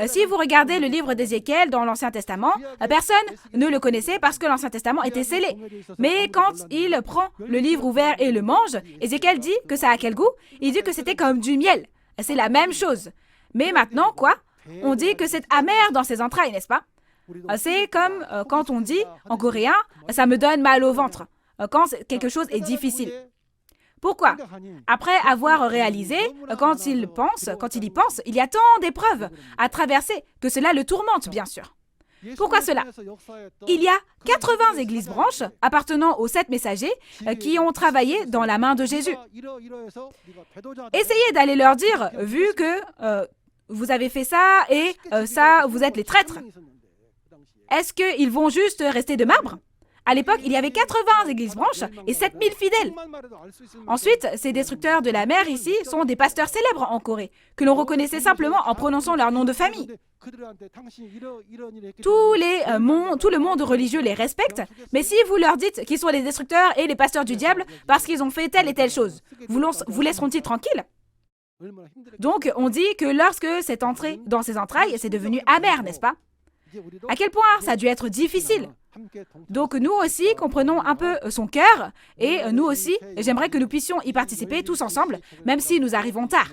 Si vous regardez le livre d'Ézéchiel dans l'Ancien Testament, personne ne le connaissait parce que l'Ancien Testament était scellé. Mais quand il prend le livre ouvert et le mange, Ézéchiel dit que ça a quel goût? Il dit que c'était comme du miel. C'est la même chose. Mais maintenant, quoi? On dit que c'est amer dans ses entrailles, n'est-ce pas? C'est comme quand on dit en coréen « ça me donne mal au ventre », quand quelque chose est difficile. Pourquoi? Après avoir réalisé, quand il y pense, il y a tant d'épreuves à traverser que cela le tourmente, bien sûr. Pourquoi cela? Il y a 80 églises branches appartenant aux 7 messagers qui ont travaillé dans la main de Jésus. Essayez d'aller leur dire, vu que vous avez fait ça et ça, vous êtes les traîtres. Est-ce qu'ils vont juste rester de marbre? À l'époque, il y avait 80 églises branches et 7000 fidèles. Ensuite, ces destructeurs de la mer ici sont des pasteurs célèbres en Corée, que l'on reconnaissait simplement en prononçant leur nom de famille. Tout le monde religieux les respecte, mais si vous leur dites qu'ils sont les destructeurs et les pasteurs du diable parce qu'ils ont fait telle et telle chose, vous laisseront-ils tranquilles? Donc, on dit que lorsque c'est entré dans ses entrailles, c'est devenu amer, n'est-ce pas? À quel point ça a dû être difficile. Donc nous aussi comprenons un peu son cœur et nous aussi, j'aimerais que nous puissions y participer tous ensemble, même si nous arrivons tard.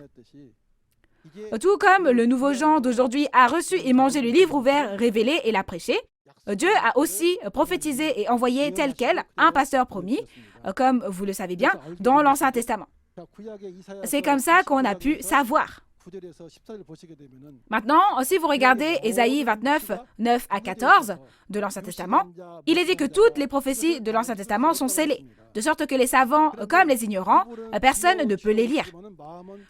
Tout comme le nouveau Jean d'aujourd'hui a reçu et mangé le livre ouvert, révélé et l'a prêché, Dieu a aussi prophétisé et envoyé tel quel un pasteur promis, comme vous le savez bien, dans l'Ancien Testament. C'est comme ça qu'on a pu savoir. Maintenant, si vous regardez Ésaïe 29, 9 à 14 de l'Ancien Testament, il est dit que toutes les prophéties de l'Ancien Testament sont scellées, de sorte que les savants comme les ignorants, personne ne peut les lire.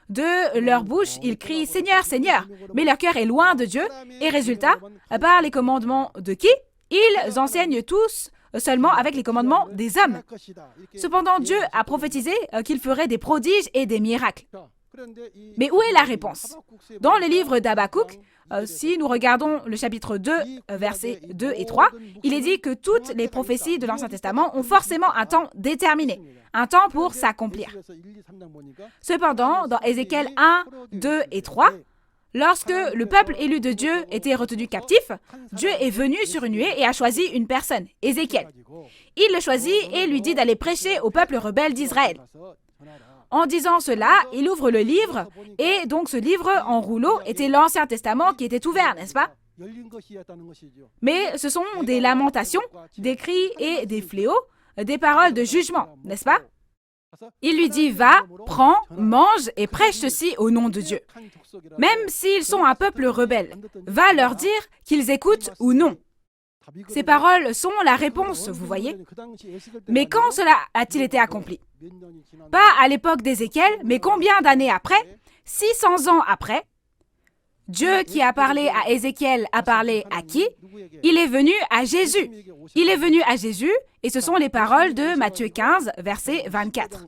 De leur bouche, ils crient « Seigneur, Seigneur », mais leur cœur est loin de Dieu, et résultat, par les commandements de qui? Ils enseignent tous seulement avec les commandements des hommes. Cependant, Dieu a prophétisé qu'il ferait des prodiges et des miracles. Mais où est la réponse? Dans le livre d'Habakkuk, si nous regardons le chapitre 2, versets 2 et 3, il est dit que toutes les prophéties de l'Ancien Testament ont forcément un temps déterminé, un temps pour s'accomplir. Cependant, dans Ézéchiel 1, 2 et 3, lorsque le peuple élu de Dieu était retenu captif, Dieu est venu sur une nuée et a choisi une personne, Ézéchiel. Il le choisit et lui dit d'aller prêcher au peuple rebelle d'Israël. En disant cela, il ouvre le livre, et donc ce livre en rouleau était l'Ancien Testament qui était ouvert, n'est-ce pas? Mais ce sont des lamentations, des cris et des fléaux, des paroles de jugement, n'est-ce pas? Il lui dit « Va, prends, mange et prêche ceci au nom de Dieu. Même s'ils sont un peuple rebelle, va leur dire qu'ils écoutent ou non. » Ces paroles sont la réponse, vous voyez. Mais quand cela a-t-il été accompli? Pas à l'époque d'Ézéchiel, mais combien d'années après? 600 ans après. Dieu qui a parlé à Ézéchiel a parlé à qui? Il est venu à Jésus. Il est venu à Jésus, et ce sont les paroles de Matthieu 15, verset 24.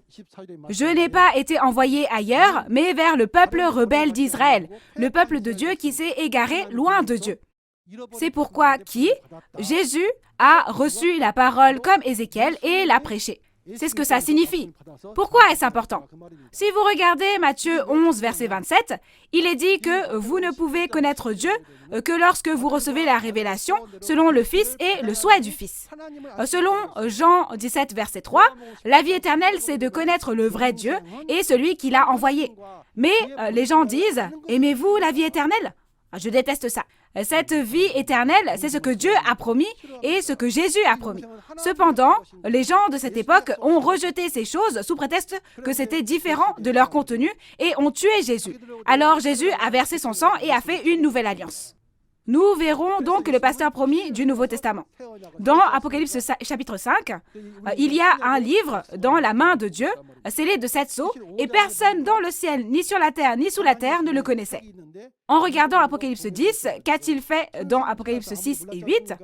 Je n'ai pas été envoyé ailleurs, mais vers le peuple rebelle d'Israël, le peuple de Dieu qui s'est égaré loin de Dieu. C'est pourquoi qui? Jésus a reçu la parole comme Ézéchiel et l'a prêchée. C'est ce que ça signifie. Pourquoi est-ce important? Si vous regardez Matthieu 11, verset 27, il est dit que vous ne pouvez connaître Dieu que lorsque vous recevez la révélation selon le Fils et le souhait du Fils. Selon Jean 17, verset 3, la vie éternelle, c'est de connaître le vrai Dieu et celui qui l'a envoyé. Mais les gens disent, aimez-vous la vie éternelle? Je déteste ça. Cette vie éternelle, c'est ce que Dieu a promis et ce que Jésus a promis. Cependant, les gens de cette époque ont rejeté ces choses sous prétexte que c'était différent de leur contenu et ont tué Jésus. Alors Jésus a versé son sang et a fait une nouvelle alliance. Nous verrons donc le pasteur promis du Nouveau Testament. Dans Apocalypse chapitre 5, il y a un livre dans la main de Dieu, scellé de 7 sceaux, et personne dans le ciel, ni sur la terre, ni sous la terre ne le connaissait. En regardant Apocalypse 10, qu'a-t-il fait dans Apocalypse 6 et 8?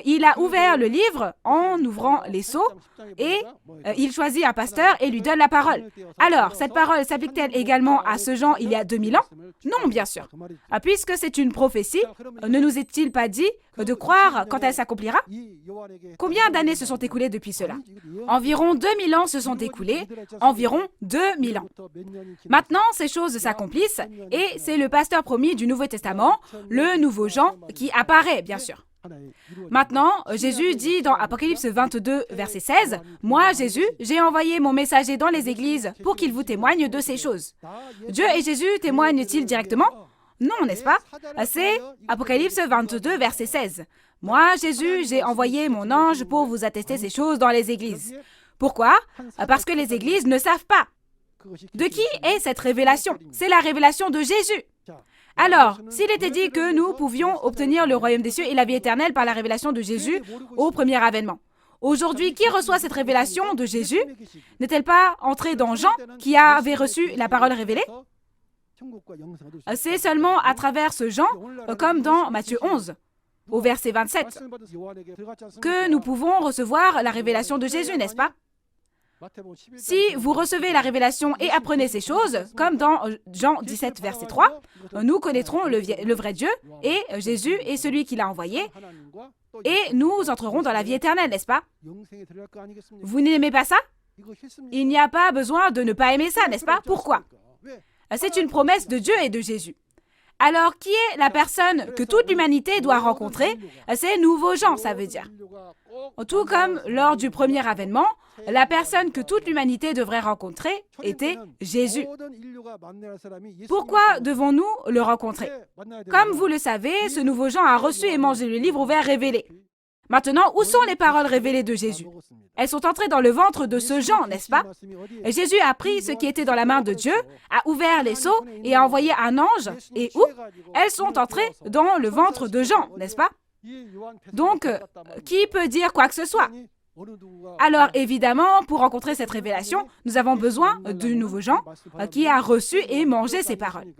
Il a ouvert le livre en ouvrant les sceaux et il choisit un pasteur et lui donne la parole. Alors, cette parole s'applique-t-elle également à ce Jean il y a 2000 ans? Non, bien sûr. Puisque c'est une prophétie, ne nous est-il pas dit de croire quand elle s'accomplira? Combien d'années se sont écoulées depuis cela? Environ 2000 ans se sont écoulés, environ 2000 ans. Maintenant, ces choses s'accomplissent et c'est le pasteur promis du Nouveau Testament, le nouveau Jean, qui apparaît, bien sûr. Maintenant, Jésus dit dans Apocalypse 22, verset 16, « Moi, Jésus, j'ai envoyé mon messager dans les églises pour qu'il vous témoigne de ces choses. » Dieu et Jésus témoignent-ils directement? Non, n'est-ce pas? C'est Apocalypse 22, verset 16. « Moi, Jésus, j'ai envoyé mon ange pour vous attester ces choses dans les églises. » Pourquoi? Parce que les églises ne savent pas. De qui est cette révélation? C'est la révélation de Jésus. Alors, s'il était dit que nous pouvions obtenir le royaume des cieux et la vie éternelle par la révélation de Jésus au premier avènement, aujourd'hui, qui reçoit cette révélation de Jésus? N'est-elle pas entrée dans Jean, qui avait reçu la parole révélée? C'est seulement à travers ce Jean, comme dans Matthieu 11, au verset 27, que nous pouvons recevoir la révélation de Jésus, n'est-ce pas? Si vous recevez la révélation et apprenez ces choses, comme dans Jean 17, verset 3, nous connaîtrons le vrai Dieu et Jésus est celui qui l'a envoyé et nous entrerons dans la vie éternelle, n'est-ce pas? Vous n'aimez pas ça? Il n'y a pas besoin de ne pas aimer ça, n'est-ce pas? Pourquoi? C'est une promesse de Dieu et de Jésus. Alors, qui est la personne que toute l'humanité doit rencontrer? C'est nouveaux gens, ça veut dire. Tout comme lors du premier avènement, la personne que toute l'humanité devrait rencontrer était Jésus. Pourquoi devons-nous le rencontrer? Comme vous le savez, ce nouveau Jean a reçu et mangé le livre ouvert révélé. Maintenant, où sont les paroles révélées de Jésus? Elles sont entrées dans le ventre de ce Jean, n'est-ce pas? Jésus a pris ce qui était dans la main de Dieu, a ouvert les seaux et a envoyé un ange. Et où? Elles sont entrées dans le ventre de Jean, n'est-ce pas? Donc, qui peut dire quoi que ce soit? Alors, évidemment, pour rencontrer cette révélation, nous avons besoin du nouveau Jean qui a reçu et mangé ces paroles.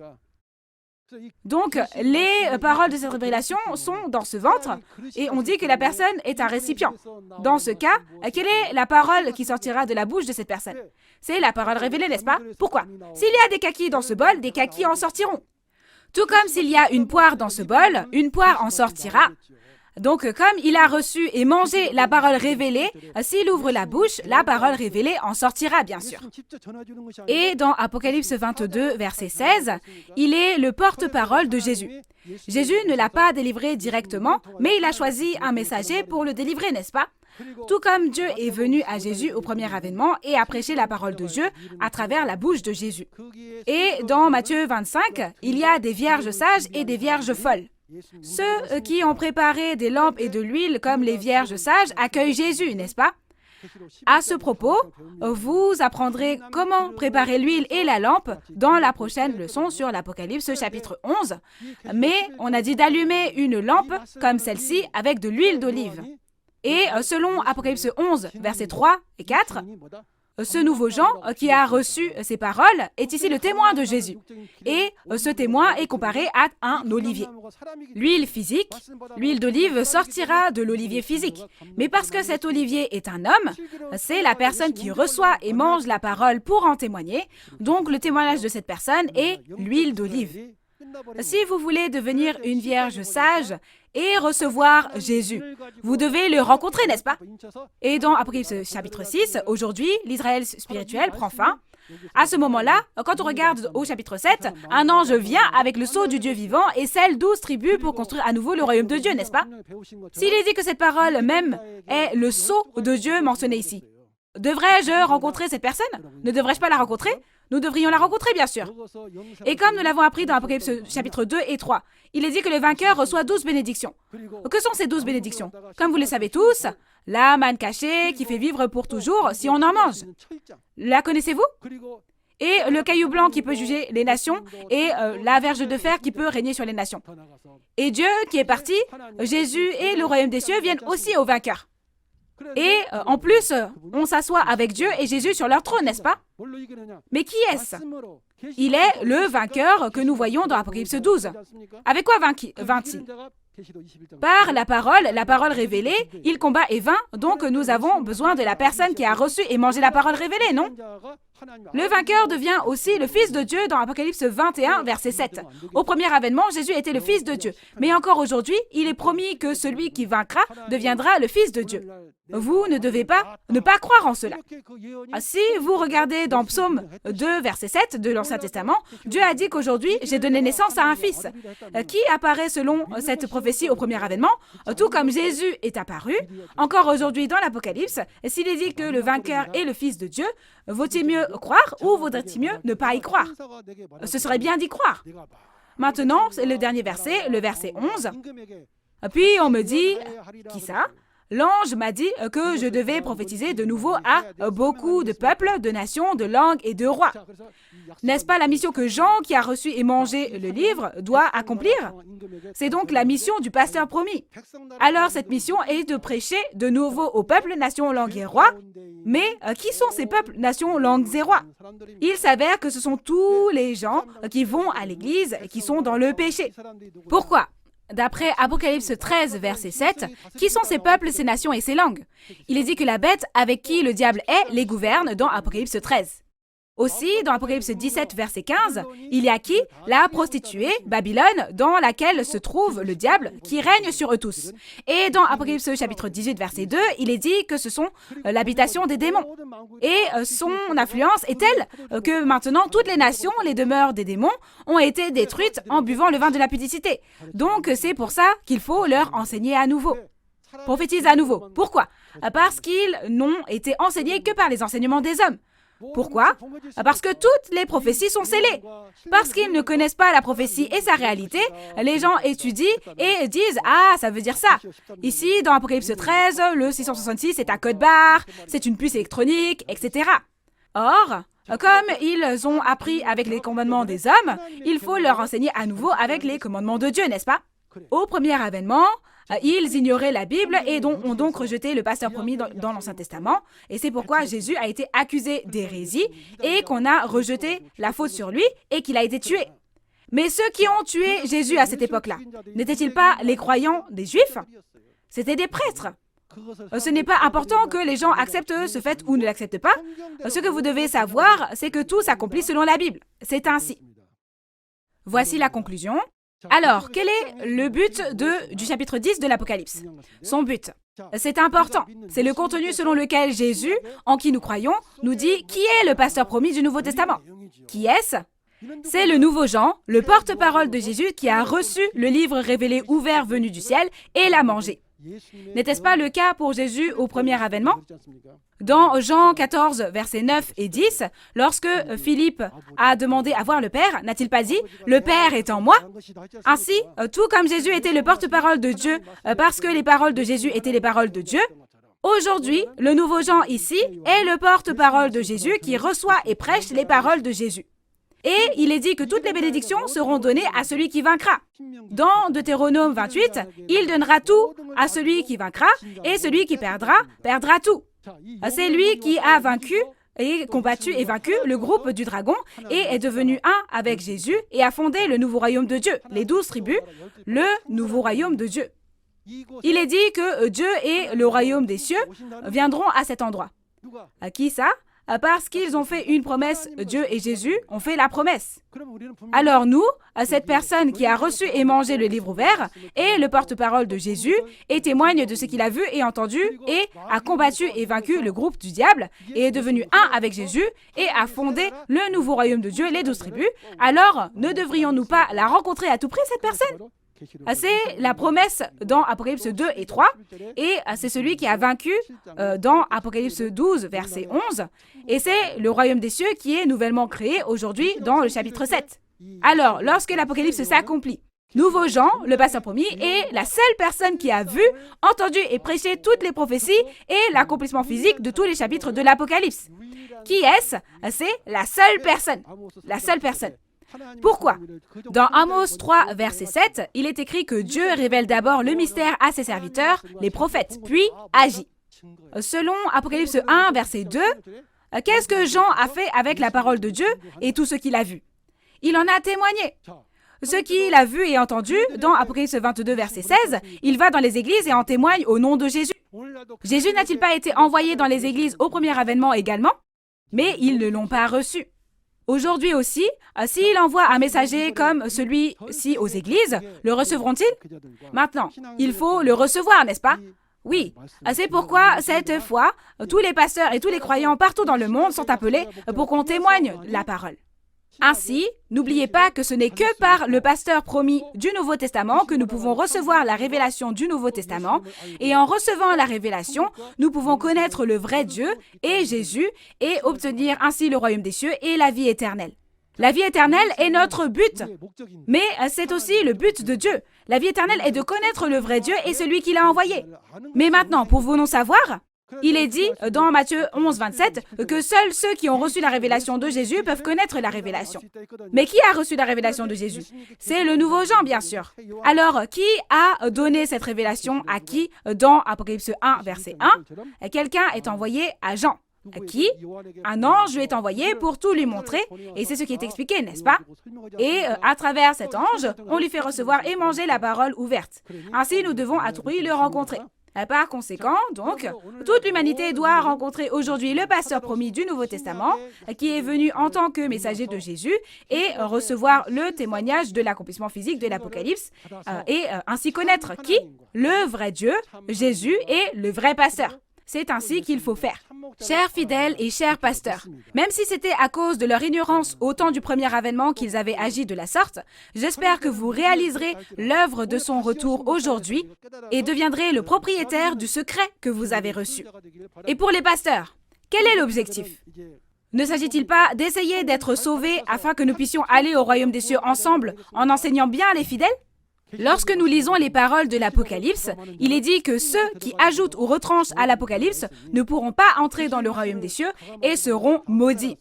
Donc, les paroles de cette révélation sont dans ce ventre et on dit que la personne est un récipient. Dans ce cas, quelle est la parole qui sortira de la bouche de cette personne? C'est la parole révélée, n'est-ce pas? Pourquoi? S'il y a des kakis dans ce bol, des kakis en sortiront. Tout comme s'il y a une poire dans ce bol, une poire en sortira. Donc, comme il a reçu et mangé la parole révélée, s'il ouvre la bouche, la parole révélée en sortira, bien sûr. Et dans Apocalypse 22, verset 16, il est le porte-parole de Jésus. Jésus ne l'a pas délivré directement, mais il a choisi un messager pour le délivrer, n'est-ce pas? Tout comme Dieu est venu à Jésus au premier avènement et a prêché la parole de Dieu à travers la bouche de Jésus. Et dans Matthieu 25, il y a des vierges sages et des vierges folles. Ceux qui ont préparé des lampes et de l'huile comme les vierges sages accueillent Jésus, n'est-ce pas? À ce propos, vous apprendrez comment préparer l'huile et la lampe dans la prochaine leçon sur l'Apocalypse chapitre 11. Mais on a dit d'allumer une lampe comme celle-ci avec de l'huile d'olive. Et selon Apocalypse 11, versets 3 et 4, ce nouveau Jean qui a reçu ces paroles est ici le témoin de Jésus. Et ce témoin est comparé à un olivier. L'huile physique, l'huile d'olive sortira de l'olivier physique. Mais parce que cet olivier est un homme, c'est la personne qui reçoit et mange la parole pour en témoigner. Donc le témoignage de cette personne est l'huile d'olive. Si vous voulez devenir une vierge sage et recevoir Jésus, vous devez le rencontrer, n'est-ce pas? Et dans Apocalypse chapitre 6, aujourd'hui, l'Israël spirituel prend fin. À ce moment-là, quand on regarde au chapitre 7, un ange vient avec le sceau du Dieu vivant et scelle 12 tribus pour construire à nouveau le royaume de Dieu, n'est-ce pas? S'il est dit que cette parole même est le sceau de Dieu mentionné ici, devrais-je rencontrer cette personne? Ne devrais-je pas la rencontrer? Nous devrions la rencontrer, bien sûr. Et comme nous l'avons appris dans Apocalypse chapitre 2 et 3, il est dit que le vainqueur reçoit 12 bénédictions. Que sont ces 12 bénédictions? Comme vous le savez tous, la manne cachée qui fait vivre pour toujours si on en mange. La connaissez-vous? Et le caillou blanc qui peut juger les nations et la verge de fer qui peut régner sur les nations. Et Dieu qui est parti, Jésus et le royaume des cieux viennent aussi au vainqueur. Et en plus, on s'assoit avec Dieu et Jésus sur leur trône, n'est-ce pas? Mais qui est-ce? Il est le vainqueur que nous voyons dans Apocalypse 12. Avec quoi vainc-il? Par la parole révélée, il combat et vainc, donc nous avons besoin de la personne qui a reçu et mangé la parole révélée, non? Le vainqueur devient aussi le Fils de Dieu dans Apocalypse 21, verset 7. Au premier avènement, Jésus était le Fils de Dieu. Mais encore aujourd'hui, il est promis que celui qui vaincra deviendra le Fils de Dieu. Vous ne devez pas ne pas croire en cela. Si vous regardez dans Psaume 2, verset 7 de l'Ancien Testament, Dieu a dit qu'aujourd'hui, j'ai donné naissance à un fils, qui apparaît selon cette prophétie au premier avènement, tout comme Jésus est apparu. Encore aujourd'hui dans l'Apocalypse, s'il est dit que le vainqueur est le Fils de Dieu, vaut-il mieux croire ou vaudrait-il mieux ne pas y croire? Ce serait bien d'y croire. Maintenant, c'est le dernier verset, le verset 11. Puis on me dit, qui ça? L'ange m'a dit que je devais prophétiser de nouveau à beaucoup de peuples, de nations, de langues et de rois. N'est-ce pas la mission que Jean, qui a reçu et mangé le livre, doit accomplir? C'est donc la mission du pasteur promis. Alors cette mission est de prêcher de nouveau aux peuples, nations, langues et rois. Mais qui sont ces peuples, nations, langues et rois? Il s'avère que ce sont tous les gens qui vont à l'église et qui sont dans le péché. Pourquoi? D'après Apocalypse 13, verset 7, qui sont ces peuples, ces nations et ces langues? Il est dit que la bête avec qui le diable est les gouverne dans Apocalypse 13. Aussi, dans Apocalypse 17, verset 15, il y a qui? La prostituée, Babylone, dans laquelle se trouve le diable, qui règne sur eux tous. Et dans Apocalypse chapitre 18, verset 2, il est dit que ce sont l'habitation des démons. Et son influence est telle que maintenant, toutes les nations, les demeures des démons, ont été détruites en buvant le vin de la pudicité. Donc, c'est pour ça qu'il faut leur enseigner à nouveau. Prophétise à nouveau. Pourquoi? Parce qu'ils n'ont été enseignés que par les enseignements des hommes. Pourquoi? Parce que toutes les prophéties sont scellées. Parce qu'ils ne connaissent pas la prophétie et sa réalité, les gens étudient et disent « Ah, ça veut dire ça ». Ici, dans Apocalypse 13, le 666 est un code barre, c'est une puce électronique, etc. Or, comme ils ont appris avec les commandements des hommes, il faut leur enseigner à nouveau avec les commandements de Dieu, n'est-ce pas? Au premier avènement, ils ignoraient la Bible et ont donc rejeté le pasteur promis dans l'Ancien Testament. Et c'est pourquoi Jésus a été accusé d'hérésie et qu'on a rejeté la faute sur lui et qu'il a été tué. Mais ceux qui ont tué Jésus à cette époque-là, n'étaient-ils pas les croyants des Juifs? C'étaient des prêtres. Ce n'est pas important que les gens acceptent ce fait ou ne l'acceptent pas. Ce que vous devez savoir, c'est que tout s'accomplit selon la Bible. C'est ainsi. Voici la conclusion. Alors, quel est le but du chapitre 10 de l'Apocalypse? Son but, c'est important. C'est le contenu selon lequel Jésus, en qui nous croyons, nous dit qui est le pasteur promis du Nouveau Testament. Qui est-ce? C'est le nouveau Jean, le porte-parole de Jésus qui a reçu le livre révélé ouvert venu du ciel et l'a mangé. N'était-ce pas le cas pour Jésus au premier avènement? Dans Jean 14, versets 9 et 10, lorsque Philippe a demandé à voir le Père, n'a-t-il pas dit « Le Père est en moi » Ainsi, tout comme Jésus était le porte-parole de Dieu, parce que les paroles de Jésus étaient les paroles de Dieu, aujourd'hui, le nouveau Jean ici est le porte-parole de Jésus qui reçoit et prêche les paroles de Jésus. Et il est dit que toutes les bénédictions seront données à celui qui vaincra. Dans Deutéronome 28, il donnera tout à celui qui vaincra, et celui qui perdra, perdra tout. C'est lui qui a vaincu et combattu et vaincu le groupe du dragon et est devenu un avec Jésus et a fondé le nouveau royaume de Dieu, les 12 tribus, le nouveau royaume de Dieu. Il est dit que Dieu et le royaume des cieux viendront à cet endroit. À qui ça? Parce qu'ils ont fait une promesse, Dieu et Jésus ont fait la promesse. Alors nous, cette personne qui a reçu et mangé le livre ouvert, est le porte-parole de Jésus et témoigne de ce qu'il a vu et entendu et a combattu et vaincu le groupe du diable et est devenu un avec Jésus et a fondé le nouveau royaume de Dieu, les 12 tribus. Alors, ne devrions-nous pas la rencontrer à tout prix, cette personne? C'est la promesse dans Apocalypse 2 et 3, et c'est celui qui a vaincu dans Apocalypse 12, verset 11, et c'est le royaume des cieux qui est nouvellement créé aujourd'hui dans le chapitre 7. Alors, lorsque l'Apocalypse s'accomplit, nouveau Jean, le pasteur promis, est la seule personne qui a vu, entendu et prêché toutes les prophéties et l'accomplissement physique de tous les chapitres de l'Apocalypse. Qui est-ce? C'est la seule personne. La seule personne. Pourquoi? Dans Amos 3, verset 7, il est écrit que Dieu révèle d'abord le mystère à ses serviteurs, les prophètes, puis agit. Selon Apocalypse 1, verset 2, qu'est-ce que Jean a fait avec la parole de Dieu et tout ce qu'il a vu? Il en a témoigné. Ce qu'il a vu et entendu, dans Apocalypse 22, verset 16, il va dans les églises et en témoigne au nom de Jésus. Jésus n'a-t-il pas été envoyé dans les églises au premier avènement également? Mais ils ne l'ont pas reçu. Aujourd'hui aussi, s'il envoie un messager comme celui-ci aux églises, le recevront-ils? Maintenant, il faut le recevoir, n'est-ce pas? Oui, c'est pourquoi cette fois, tous les pasteurs et tous les croyants partout dans le monde sont appelés pour qu'on témoigne la parole. Ainsi, n'oubliez pas que ce n'est que par le pasteur promis du Nouveau Testament que nous pouvons recevoir la révélation du Nouveau Testament, et en recevant la révélation, nous pouvons connaître le vrai Dieu et Jésus et obtenir ainsi le royaume des cieux et la vie éternelle. La vie éternelle est notre but, mais c'est aussi le but de Dieu. La vie éternelle est de connaître le vrai Dieu et celui qui l'a envoyé. Mais maintenant, pouvons-nous savoir? Il est dit dans Matthieu 11, 27 que seuls ceux qui ont reçu la révélation de Jésus peuvent connaître la révélation. Mais qui a reçu la révélation de Jésus? C'est le nouveau Jean, bien sûr. Alors, qui a donné cette révélation à qui dans Apocalypse 1, verset 1? Quelqu'un est envoyé à Jean. À qui? Un ange lui est envoyé pour tout lui montrer, et c'est ce qui est expliqué, n'est-ce pas? Et à travers cet ange, on lui fait recevoir et manger la parole ouverte. Ainsi, nous devons à tout prix le rencontrer. Par conséquent, donc, toute l'humanité doit rencontrer aujourd'hui le pasteur promis du Nouveau Testament, qui est venu en tant que messager de Jésus, et recevoir le témoignage de l'accomplissement physique de l'Apocalypse, et ainsi connaître qui? Le vrai Dieu, Jésus, et le vrai pasteur. C'est ainsi qu'il faut faire. Chers fidèles et chers pasteurs, même si c'était à cause de leur ignorance au temps du premier avènement qu'ils avaient agi de la sorte, j'espère que vous réaliserez l'œuvre de son retour aujourd'hui et deviendrez le propriétaire du secret que vous avez reçu. Et pour les pasteurs, quel est l'objectif? Ne s'agit-il pas d'essayer d'être sauvés afin que nous puissions aller au royaume des cieux ensemble en enseignant bien les fidèles? Lorsque nous lisons les paroles de l'Apocalypse, il est dit que ceux qui ajoutent ou retranchent à l'Apocalypse ne pourront pas entrer dans le royaume des cieux et seront maudits.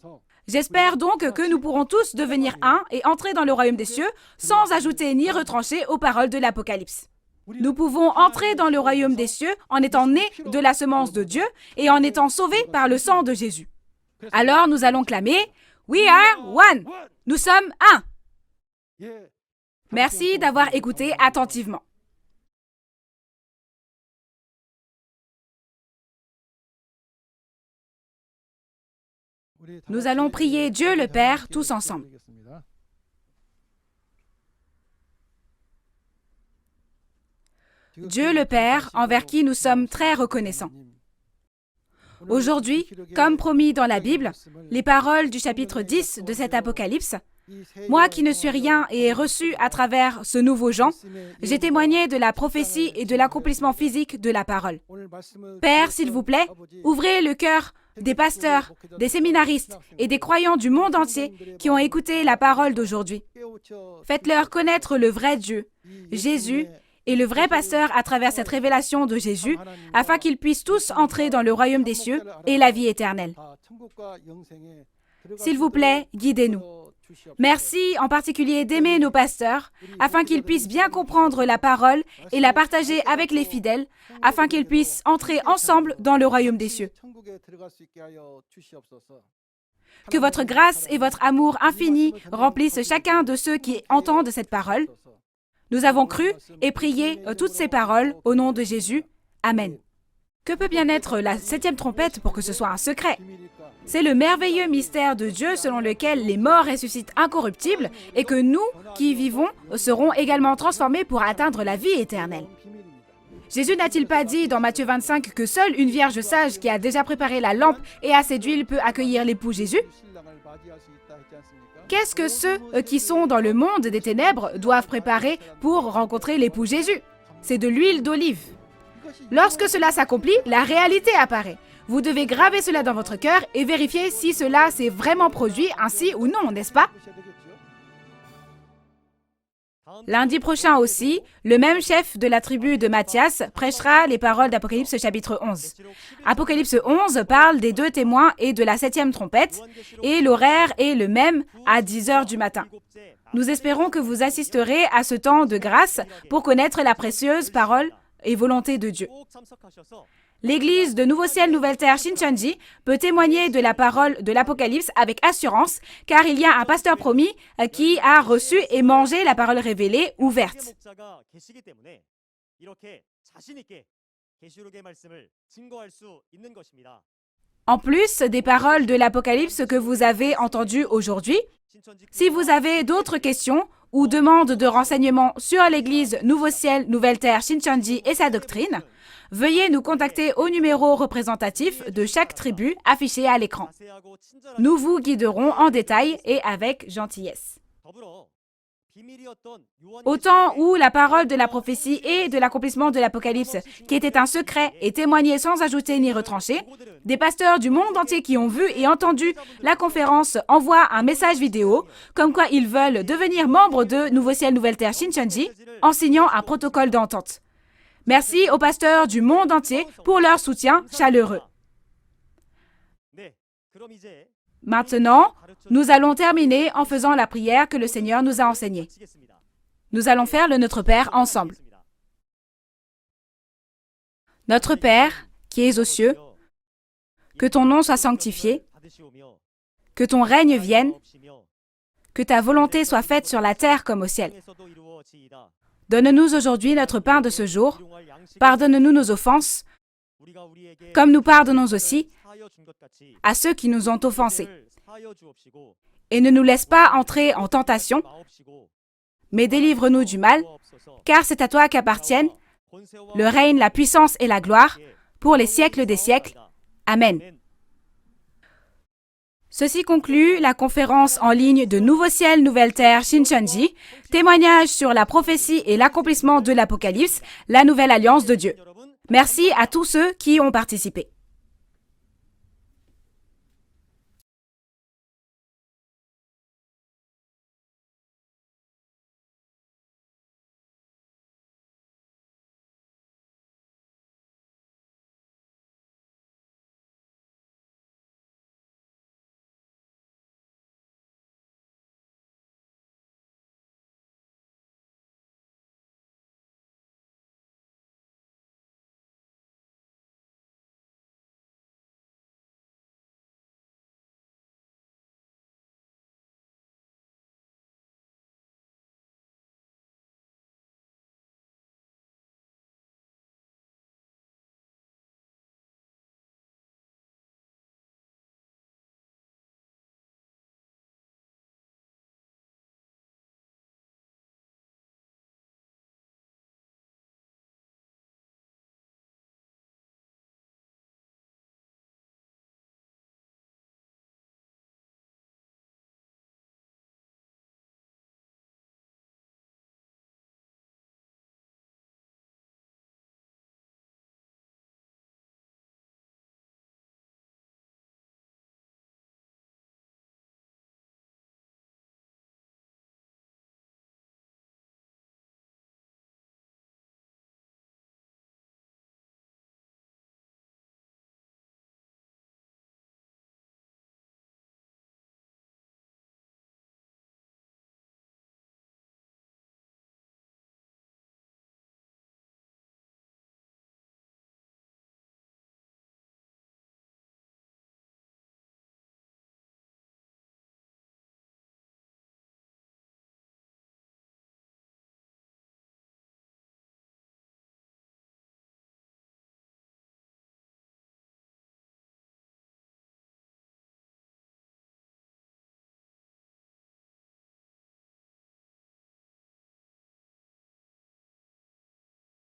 J'espère donc que nous pourrons tous devenir un et entrer dans le royaume des cieux sans ajouter ni retrancher aux paroles de l'Apocalypse. Nous pouvons entrer dans le royaume des cieux en étant nés de la semence de Dieu et en étant sauvés par le sang de Jésus. Alors nous allons clamer « We are one ». Nous sommes un. Merci d'avoir écouté attentivement. Nous allons prier Dieu le Père tous ensemble. Dieu le Père, envers qui nous sommes très reconnaissants. Aujourd'hui, comme promis dans la Bible, les paroles du chapitre 10 de cet Apocalypse, moi qui ne suis rien et ai reçu à travers ce nouveau Jean, j'ai témoigné de la prophétie et de l'accomplissement physique de la parole. Père, s'il vous plaît, ouvrez le cœur des pasteurs, des séminaristes et des croyants du monde entier qui ont écouté la parole d'aujourd'hui. Faites-leur connaître le vrai Dieu, Jésus, et le vrai pasteur à travers cette révélation de Jésus, afin qu'ils puissent tous entrer dans le royaume des cieux et la vie éternelle. S'il vous plaît, guidez-nous. Merci en particulier d'aimer nos pasteurs, afin qu'ils puissent bien comprendre la parole et la partager avec les fidèles, afin qu'ils puissent entrer ensemble dans le royaume des cieux. Que votre grâce et votre amour infini remplissent chacun de ceux qui entendent cette parole. Nous avons cru et prié toutes ces paroles au nom de Jésus. Amen. Que peut bien être la 7e trompette pour que ce soit un secret? C'est le merveilleux mystère de Dieu selon lequel les morts ressuscitent incorruptibles et que nous, qui y vivons, serons également transformés pour atteindre la vie éternelle. Jésus n'a-t-il pas dit dans Matthieu 25 que seule une vierge sage qui a déjà préparé la lampe et assez d'huile peut accueillir l'époux Jésus? Qu'est-ce que ceux qui sont dans le monde des ténèbres doivent préparer pour rencontrer l'époux Jésus? C'est de l'huile d'olive. Lorsque cela s'accomplit, la réalité apparaît. Vous devez graver cela dans votre cœur et vérifier si cela s'est vraiment produit ainsi ou non, n'est-ce pas? Lundi prochain aussi, le même chef de la tribu de Matthias prêchera les paroles d'Apocalypse chapitre 11. Apocalypse 11 parle des 2 témoins et de la 7e trompette, et l'horaire est le même à 10 heures du matin. Nous espérons que vous assisterez à ce temps de grâce pour connaître la précieuse parole et volonté de Dieu. L'Église de Nouveau Ciel, Nouvelle Terre Shincheonji peut témoigner de la parole de l'Apocalypse avec assurance, car il y a un pasteur promis qui a reçu et mangé la parole révélée ouverte. En plus des paroles de l'Apocalypse que vous avez entendues aujourd'hui, si vous avez d'autres questions ou demandes de renseignements sur l'Église Nouveau Ciel, Nouvelle Terre Shincheonji et sa doctrine, veuillez nous contacter au numéro représentatif de chaque tribu affiché à l'écran. Nous vous guiderons en détail et avec gentillesse. Au temps où la parole de la prophétie et de l'accomplissement de l'Apocalypse, qui était un secret, est témoignée sans ajouter ni retrancher, des pasteurs du monde entier qui ont vu et entendu la conférence envoient un message vidéo, comme quoi ils veulent devenir membres de Nouveau Ciel, Nouvelle Terre Shincheonji, en signant un protocole d'entente. Merci aux pasteurs du monde entier pour leur soutien chaleureux. Maintenant, nous allons terminer en faisant la prière que le Seigneur nous a enseignée. Nous allons faire le Notre Père ensemble. Notre Père, qui es aux cieux, que ton nom soit sanctifié, que ton règne vienne, que ta volonté soit faite sur la terre comme au ciel. Donne-nous aujourd'hui notre pain de ce jour. pardonne-nous nos offenses, comme nous pardonnons aussi à ceux qui nous ont offensés. Et ne nous laisse pas entrer en tentation, mais délivre-nous du mal, car c'est à toi qu'appartiennent le règne, la puissance et la gloire pour les siècles des siècles. Amen. Ceci conclut la conférence en ligne de Nouveau Ciel, Nouvelle Terre, Shincheonji, témoignage sur la prophétie et l'accomplissement de l'Apocalypse, la nouvelle alliance de Dieu. Merci à tous ceux qui ont participé.